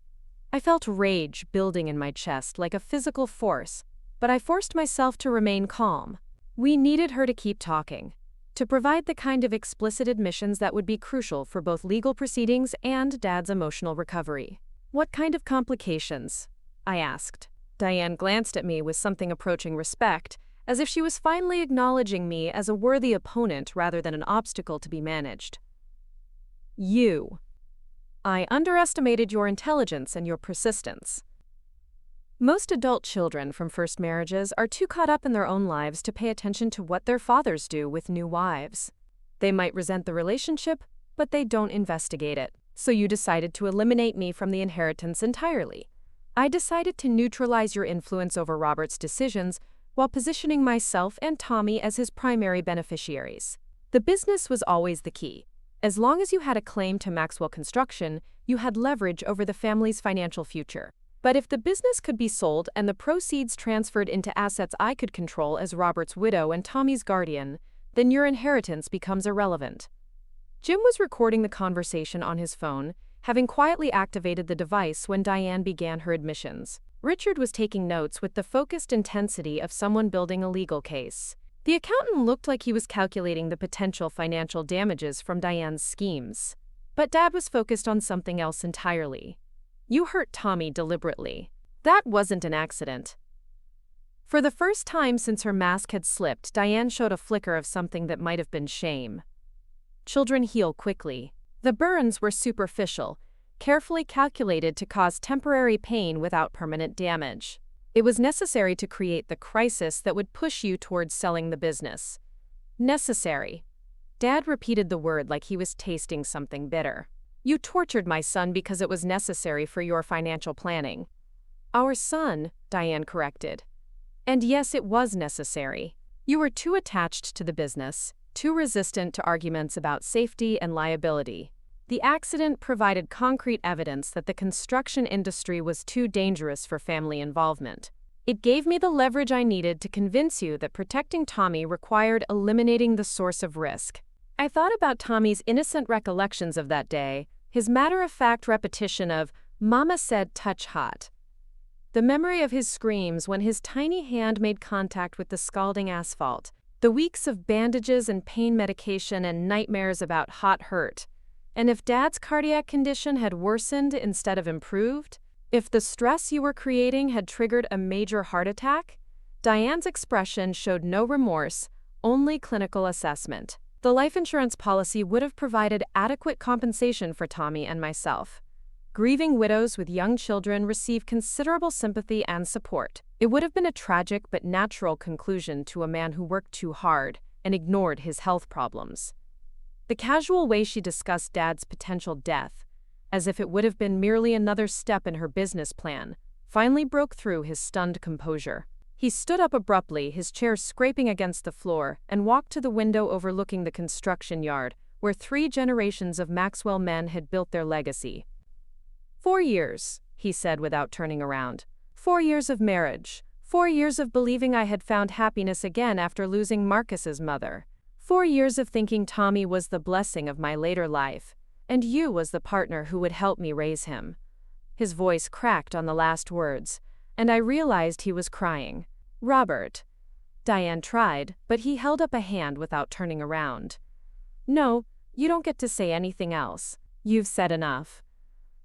I felt rage building in my chest like a physical force, but I forced myself to remain calm. We needed her to keep talking, to provide the kind of explicit admissions that would be crucial for both legal proceedings and Dad's emotional recovery. "What kind of complications?" I asked. Diane glanced at me with something approaching respect, as if she was finally acknowledging me as a worthy opponent rather than an obstacle to be managed. You. I underestimated your intelligence and your persistence. Most adult children from first marriages are too caught up in their own lives to pay attention to what their fathers do with new wives. They might resent the relationship, but they don't investigate it. So you decided to eliminate me from the inheritance entirely. I decided to neutralize your influence over Robert's decisions while positioning myself and Tommy as his primary beneficiaries. The business was always the key. As long as you had a claim to Maxwell Construction, you had leverage over the family's financial future. But if the business could be sold and the proceeds transferred into assets I could control as Robert's widow and Tommy's guardian, then your inheritance becomes irrelevant. Jim was recording the conversation on his phone, having quietly activated the device when Diane began her admissions. Richard was taking notes with the focused intensity of someone building a legal case. The accountant looked like he was calculating the potential financial damages from Diane's schemes. But Dad was focused on something else entirely. You hurt Tommy deliberately. That wasn't an accident. For the first time since her mask had slipped, Diane showed a flicker of something that might have been shame. Children heal quickly. The burns were superficial, carefully calculated to cause temporary pain without permanent damage. It was necessary to create the crisis that would push you towards selling the business. Necessary. Dad repeated the word like he was tasting something bitter. You tortured my son because it was necessary for your financial planning. Our son, Diane corrected. And yes, it was necessary. You were too attached to the business, too resistant to arguments about safety and liability. The accident provided concrete evidence that the construction industry was too dangerous for family involvement. It gave me the leverage I needed to convince you that protecting Tommy required eliminating the source of risk. I thought about Tommy's innocent recollections of that day, his matter-of-fact repetition of, "Mama said touch hot." The memory of his screams when his tiny hand made contact with the scalding asphalt, the weeks of bandages and pain medication and nightmares about hot hurt. And if Dad's cardiac condition had worsened instead of improved, if the stress you were creating had triggered a major heart attack, Diane's expression showed no remorse, only clinical assessment. The life insurance policy would have provided adequate compensation for Tommy and myself. Grieving widows with young children receive considerable sympathy and support. It would have been a tragic but natural conclusion to a man who worked too hard and ignored his health problems. The casual way she discussed Dad's potential death, as if it would have been merely another step in her business plan, finally broke through his stunned composure. He stood up abruptly, his chair scraping against the floor, and walked to the window overlooking the construction yard, where 3 generations of Maxwell men had built their legacy. 4 years, he said without turning around. 4 years of marriage. 4 years of believing I had found happiness again after losing Marcus's mother. 4 years of thinking Tommy was the blessing of my later life, and you was the partner who would help me raise him. His voice cracked on the last words, and I realized he was crying. Robert. Diane tried, but he held up a hand without turning around. No, you don't get to say anything else. You've said enough.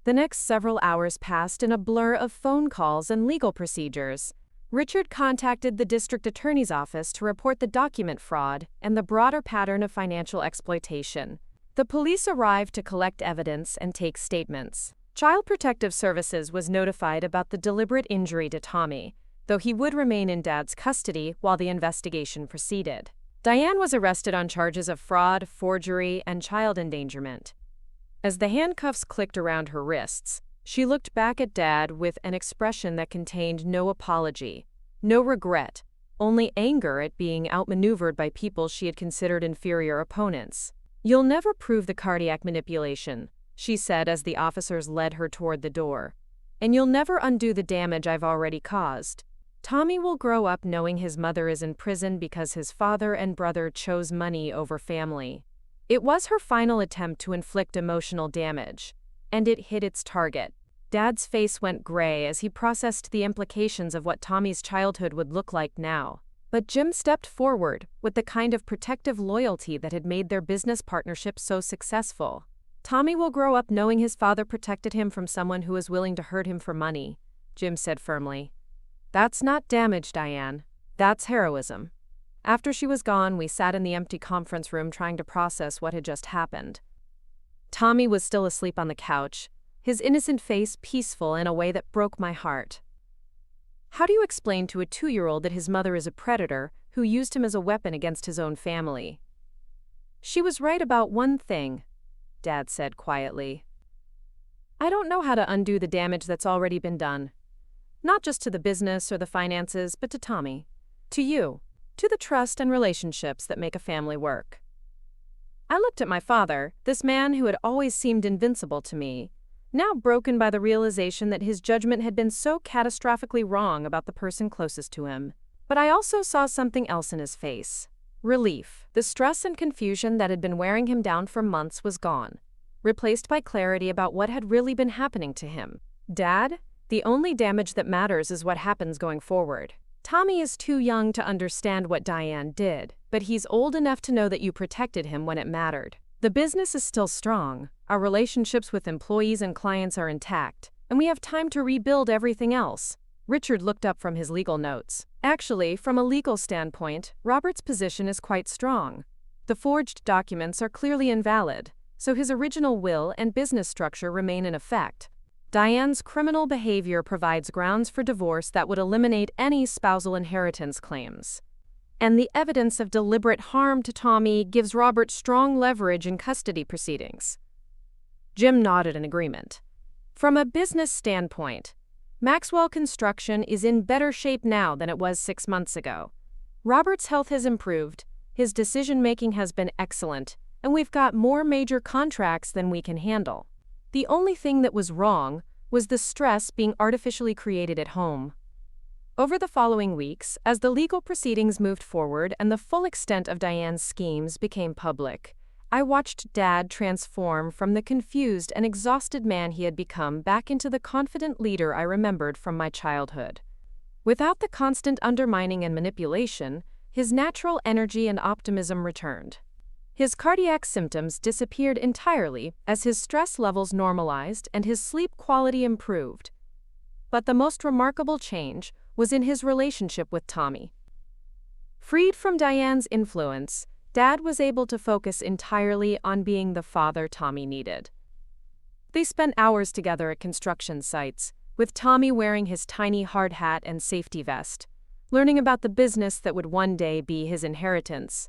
The next several hours passed in a blur of phone calls and legal procedures. Richard contacted the district attorney's office to report the document fraud and the broader pattern of financial exploitation. The police arrived to collect evidence and take statements. Child Protective Services was notified about the deliberate injury to Tommy, though he would remain in Dad's custody while the investigation proceeded. Diane was arrested on charges of fraud, forgery, and child endangerment. As the handcuffs clicked around her wrists, she looked back at Dad with an expression that contained no apology, no regret, only anger at being outmaneuvered by people she had considered inferior opponents. "You'll never prove the cardiac manipulation," she said as the officers led her toward the door. "And you'll never undo the damage I've already caused. Tommy will grow up knowing his mother is in prison because his father and brother chose money over family." It was her final attempt to inflict emotional damage, and it hit its target. Dad's face went gray as he processed the implications of what Tommy's childhood would look like now. But Jim stepped forward with the kind of protective loyalty that had made their business partnership so successful. "Tommy will grow up knowing his father protected him from someone who was willing to hurt him for money," Jim said firmly. "That's not damage, Diane. That's heroism." After she was gone, we sat in the empty conference room trying to process what had just happened. Tommy was still asleep on the couch, his innocent face peaceful in a way that broke my heart. How do you explain to a 2-year-old that his mother is a predator who used him as a weapon against his own family? She was right about one thing, Dad said quietly. I don't know how to undo the damage that's already been done. Not just to the business or the finances, but to Tommy. To you. To the trust and relationships that make a family work. I looked at my father, this man who had always seemed invincible to me, now broken by the realization that his judgment had been so catastrophically wrong about the person closest to him. But I also saw something else in his face. Relief. The stress and confusion that had been wearing him down for months was gone, replaced by clarity about what had really been happening to him. Dad, the only damage that matters is what happens going forward. Tommy is too young to understand what Diane did, but he's old enough to know that you protected him when it mattered. The business is still strong, our relationships with employees and clients are intact, and we have time to rebuild everything else. Richard looked up from his legal notes. Actually, from a legal standpoint, Robert's position is quite strong. The forged documents are clearly invalid, so his original will and business structure remain in effect. Diane's criminal behavior provides grounds for divorce that would eliminate any spousal inheritance claims. And the evidence of deliberate harm to Tommy gives Robert strong leverage in custody proceedings. Jim nodded in agreement. From a business standpoint, Maxwell Construction is in better shape now than it was 6 months ago. Robert's health has improved, his decision-making has been excellent, and we've got more major contracts than we can handle. The only thing that was wrong was the stress being artificially created at home. Over the following weeks, as the legal proceedings moved forward and the full extent of Diane's schemes became public, I watched Dad transform from the confused and exhausted man he had become back into the confident leader I remembered from my childhood. Without the constant undermining and manipulation, his natural energy and optimism returned. His cardiac symptoms disappeared entirely as his stress levels normalized and his sleep quality improved. But the most remarkable change was in his relationship with Tommy. Freed from Diane's influence, Dad was able to focus entirely on being the father Tommy needed. They spent hours together at construction sites, with Tommy wearing his tiny hard hat and safety vest, learning about the business that would one day be his inheritance.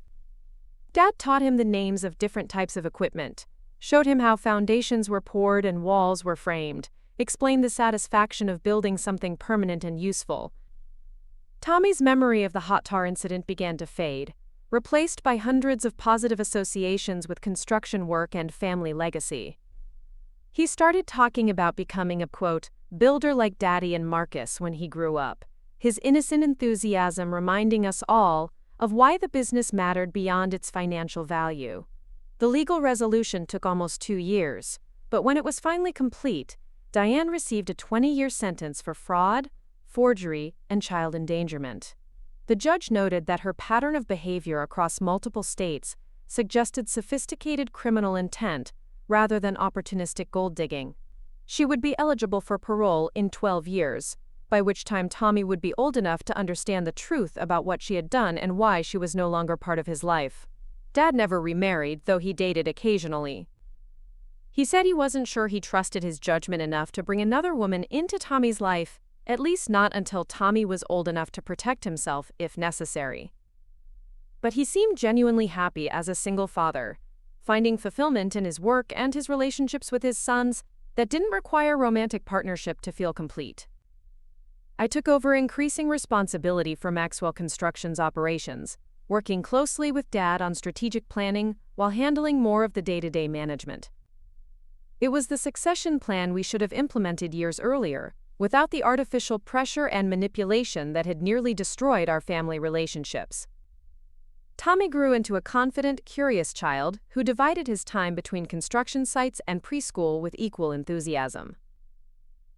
Dad taught him the names of different types of equipment, showed him how foundations were poured and walls were framed, explained the satisfaction of building something permanent and useful. Tommy's memory of the hot tar incident began to fade, replaced by hundreds of positive associations with construction work and family legacy. He started talking about becoming a, quote, builder like Daddy and Marcus when he grew up, his innocent enthusiasm reminding us all of why the business mattered beyond its financial value. The legal resolution took almost 2 years, but when it was finally complete, Diane received a 20-year sentence for fraud, forgery, and child endangerment. The judge noted that her pattern of behavior across multiple states suggested sophisticated criminal intent rather than opportunistic gold digging. She would be eligible for parole in 12 years, by which time Tommy would be old enough to understand the truth about what she had done and why she was no longer part of his life. Dad never remarried, though he dated occasionally. He said he wasn't sure he trusted his judgment enough to bring another woman into Tommy's life, at least not until Tommy was old enough to protect himself if necessary. But he seemed genuinely happy as a single father, finding fulfillment in his work and his relationships with his sons that didn't require romantic partnership to feel complete. I took over increasing responsibility for Maxwell Construction's operations, working closely with Dad on strategic planning while handling more of the day-to-day management. It was the succession plan we should have implemented years earlier, without the artificial pressure and manipulation that had nearly destroyed our family relationships. Tommy grew into a confident, curious child who divided his time between construction sites and preschool with equal enthusiasm.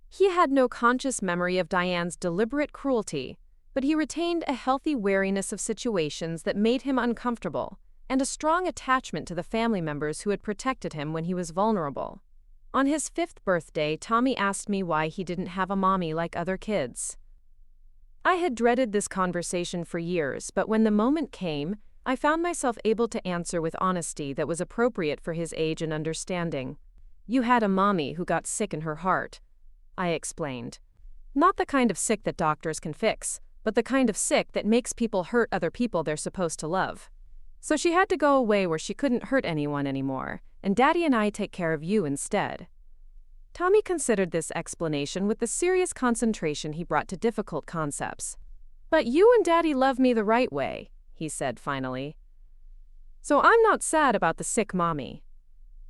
He had no conscious memory of Diane's deliberate cruelty, but he retained a healthy wariness of situations that made him uncomfortable, and a strong attachment to the family members who had protected him when he was vulnerable. On his 5th birthday, Tommy asked me why he didn't have a mommy like other kids. I had dreaded this conversation for years, but when the moment came, I found myself able to answer with honesty that was appropriate for his age and understanding. "You had a mommy who got sick in her heart," I explained. "Not the kind of sick that doctors can fix, but the kind of sick that makes people hurt other people they're supposed to love. So she had to go away where she couldn't hurt anyone anymore, and Daddy and I take care of you instead." Tommy considered this explanation with the serious concentration he brought to difficult concepts. "But you and Daddy love me the right way," he said finally. "So I'm not sad about the sick mommy."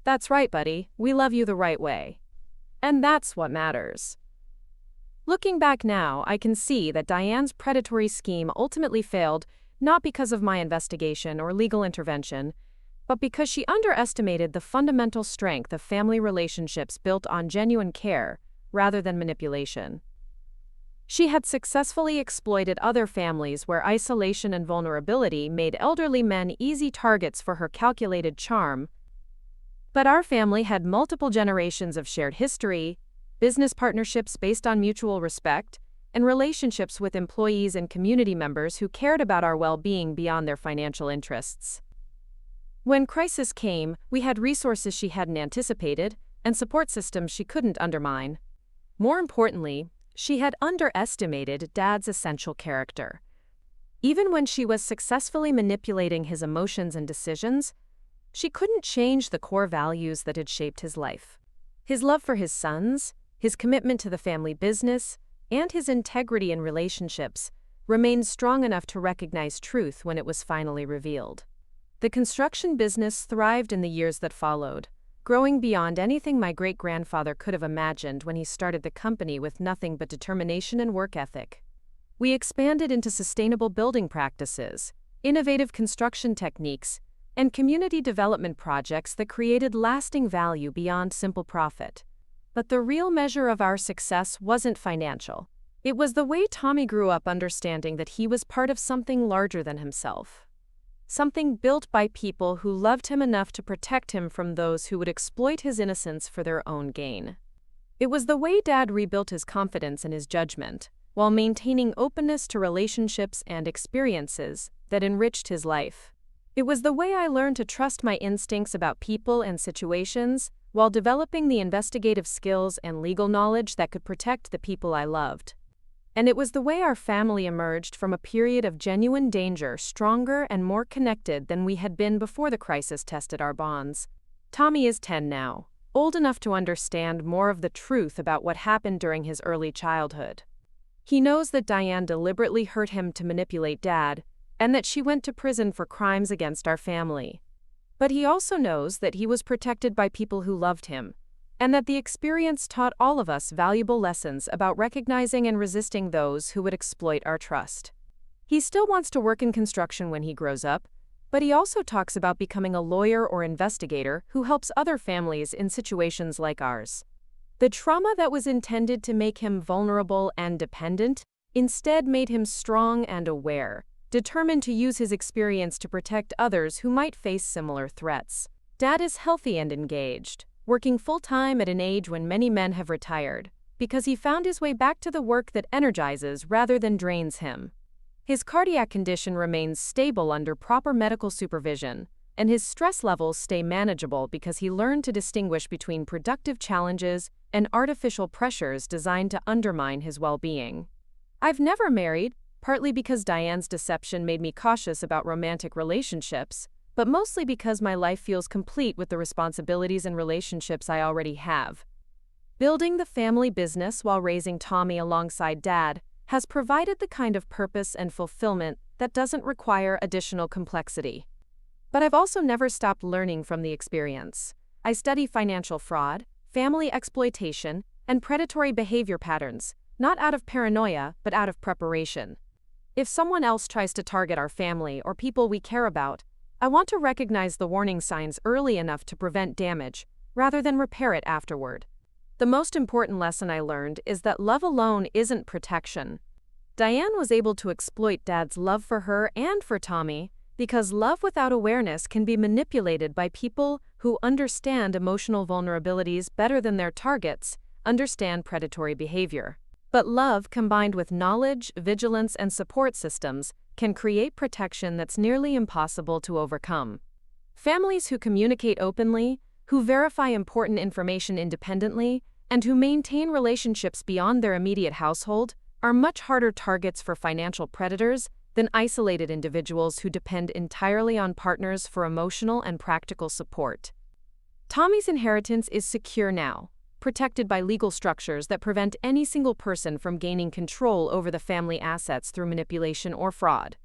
"That's right, buddy, we love you the right way. And that's what matters." Looking back now, I can see that Diane's predatory scheme ultimately failed not because of my investigation or legal intervention, but because she underestimated the fundamental strength of family relationships built on genuine care rather than manipulation. She had successfully exploited other families where isolation and vulnerability made elderly men easy targets for her calculated charm. But our family had multiple generations of shared history, business partnerships based on mutual respect, and relationships with employees and community members who cared about our well-being beyond their financial interests. When crisis came, we had resources she hadn't anticipated and support systems she couldn't undermine. More importantly, she had underestimated Dad's essential character. Even when she was successfully manipulating his emotions and decisions, she couldn't change the core values that had shaped his life. His love for his sons, his commitment to the family business, and his integrity in relationships remained strong enough to recognize truth when it was finally revealed. The construction business thrived in the years that followed, growing beyond anything my great-grandfather could have imagined when he started the company with nothing but determination and work ethic. We expanded into sustainable building practices, innovative construction techniques, and community development projects that created lasting value beyond simple profit. But the real measure of our success wasn't financial. It was the way Tommy grew up understanding that he was part of something larger than himself. Something built by people who loved him enough to protect him from those who would exploit his innocence for their own gain. It was the way Dad rebuilt his confidence and his judgment, while maintaining openness to relationships and experiences that enriched his life. It was the way I learned to trust my instincts about people and situations, while developing the investigative skills and legal knowledge that could protect the people I loved. And it was the way our family emerged from a period of genuine danger stronger and more connected than we had been before the crisis tested our bonds. Tommy is 10 now, old enough to understand more of the truth about what happened during his early childhood. He knows that Diane deliberately hurt him to manipulate Dad, and that she went to prison for crimes against our family. But he also knows that he was protected by people who loved him, and that the experience taught all of us valuable lessons about recognizing and resisting those who would exploit our trust. He still wants to work in construction when he grows up, but he also talks about becoming a lawyer or investigator who helps other families in situations like ours. The trauma that was intended to make him vulnerable and dependent instead made him strong and aware, determined to use his experience to protect others who might face similar threats. Dad is healthy and engaged, working full-time at an age when many men have retired, because he found his way back to the work that energizes rather than drains him. His cardiac condition remains stable under proper medical supervision, and his stress levels stay manageable because he learned to distinguish between productive challenges and artificial pressures designed to undermine his well-being. I've never married, partly because Diane's deception made me cautious about romantic relationships, but mostly because my life feels complete with the responsibilities and relationships I already have. Building the family business while raising Tommy alongside Dad has provided the kind of purpose and fulfillment that doesn't require additional complexity. But I've also never stopped learning from the experience. I study financial fraud, family exploitation, and predatory behavior patterns, not out of paranoia, but out of preparation. If someone else tries to target our family or people we care about, I want to recognize the warning signs early enough to prevent damage, rather than repair it afterward. The most important lesson I learned is that love alone isn't protection. Diane was able to exploit Dad's love for her and for Tommy because love without awareness can be manipulated by people who understand emotional vulnerabilities better than their targets understand predatory behavior. But love combined with knowledge, vigilance, and support systems can create protection that's nearly impossible to overcome. Families who communicate openly, who verify important information independently, and who maintain relationships beyond their immediate household are much harder targets for financial predators than isolated individuals who depend entirely on partners for emotional and practical support. Tommy's inheritance is secure now, protected by legal structures that prevent any single person from gaining control over the family assets through manipulation or fraud.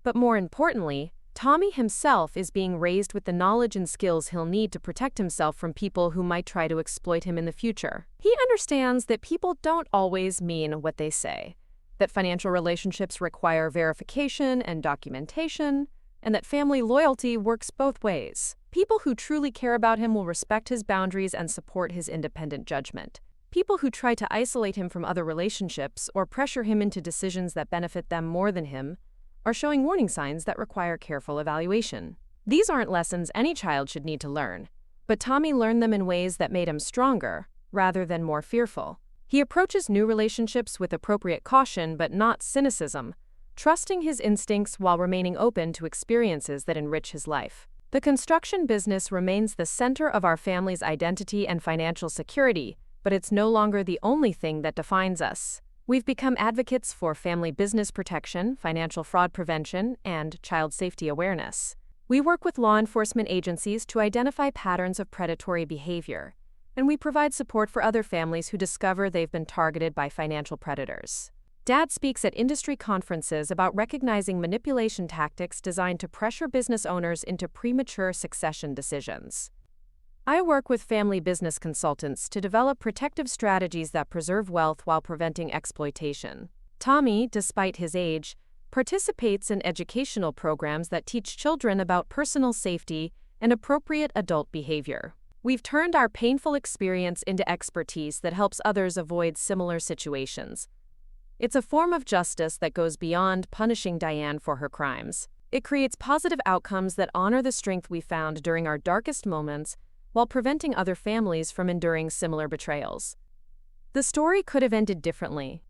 But more importantly, Tommy himself is being raised with the knowledge and skills he'll need to protect himself from people who might try to exploit him in the future. He understands that people don't always mean what they say, that financial relationships require verification and documentation, and that family loyalty works both ways. People who truly care about him will respect his boundaries and support his independent judgment. People who try to isolate him from other relationships or pressure him into decisions that benefit them more than him are showing warning signs that require careful evaluation. These aren't lessons any child should need to learn, but Tommy learned them in ways that made him stronger, rather than more fearful. He approaches new relationships with appropriate caution but not cynicism, trusting his instincts while remaining open to experiences that enrich his life. The construction business remains the center of our family's identity and financial security, but it's no longer the only thing that defines us. We've become advocates for family business protection, financial fraud prevention, and child safety awareness. We work with law enforcement agencies to identify patterns of predatory behavior, and we provide support for other families who discover they've been targeted by financial predators. Dad speaks at industry conferences about recognizing manipulation tactics designed to pressure business owners into premature succession decisions. I work with family business consultants to develop protective strategies that preserve wealth while preventing exploitation. Tommy, despite his age, participates in educational programs that teach children about personal safety and appropriate adult behavior. We've turned our painful experience into expertise that helps others avoid similar situations. It's a form of justice that goes beyond punishing Diane for her crimes. It creates positive outcomes that honor the strength we found during our darkest moments while preventing other families from enduring similar betrayals. The story could have ended differently.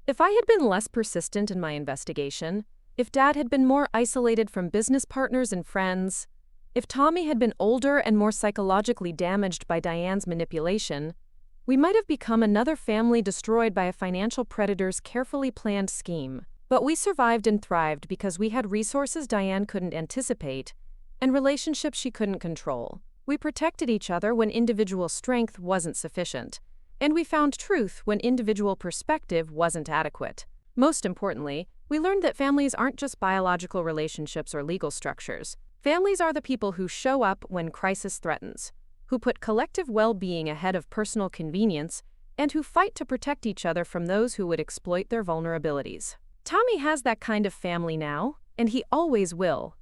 If I had been less persistent in my investigation, if Dad had been more isolated from business partners and friends, if Tommy had been older and more psychologically damaged by Diane's manipulation, we might have become another family destroyed by a financial predator's carefully planned scheme. But we survived and thrived because we had resources Diane couldn't anticipate and relationships she couldn't control. We protected each other when individual strength wasn't sufficient, and we found truth when individual perspective wasn't adequate. Most importantly, we learned that families aren't just biological relationships or legal structures. Families are the people who show up when crisis threatens, who put collective well-being ahead of personal convenience, and who fight to protect each other from those who would exploit their vulnerabilities. Tommy has that kind of family now, and he always will.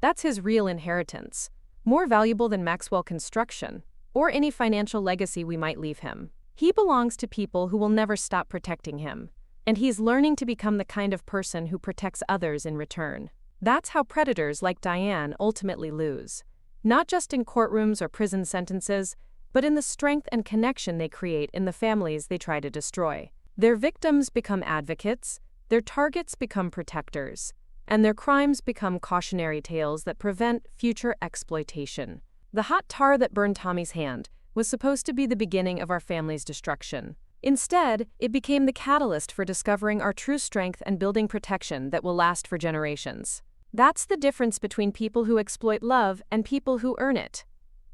That's his real inheritance, more valuable than Maxwell Construction, or any financial legacy we might leave him. He belongs to people who will never stop protecting him, and he's learning to become the kind of person who protects others in return. That's how predators like Diane ultimately lose, not just in courtrooms or prison sentences, but in the strength and connection they create in the families they try to destroy. Their victims become advocates, their targets become protectors, and their crimes become cautionary tales that prevent future exploitation. The hot tar that burned Tommy's hand was supposed to be the beginning of our family's destruction. Instead, it became the catalyst for discovering our true strength and building protection that will last for generations. That's the difference between people who exploit love and people who earn it.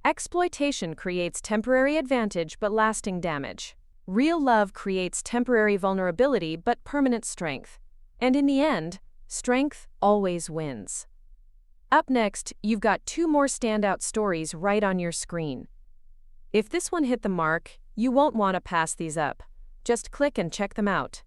Exploitation creates temporary advantage but lasting damage. Real love creates temporary vulnerability but permanent strength. And in the end, strength always wins. Up next, you've got 2 more standout stories right on your screen. If this one hit the mark, you won't want to pass these up. Just click and check them out.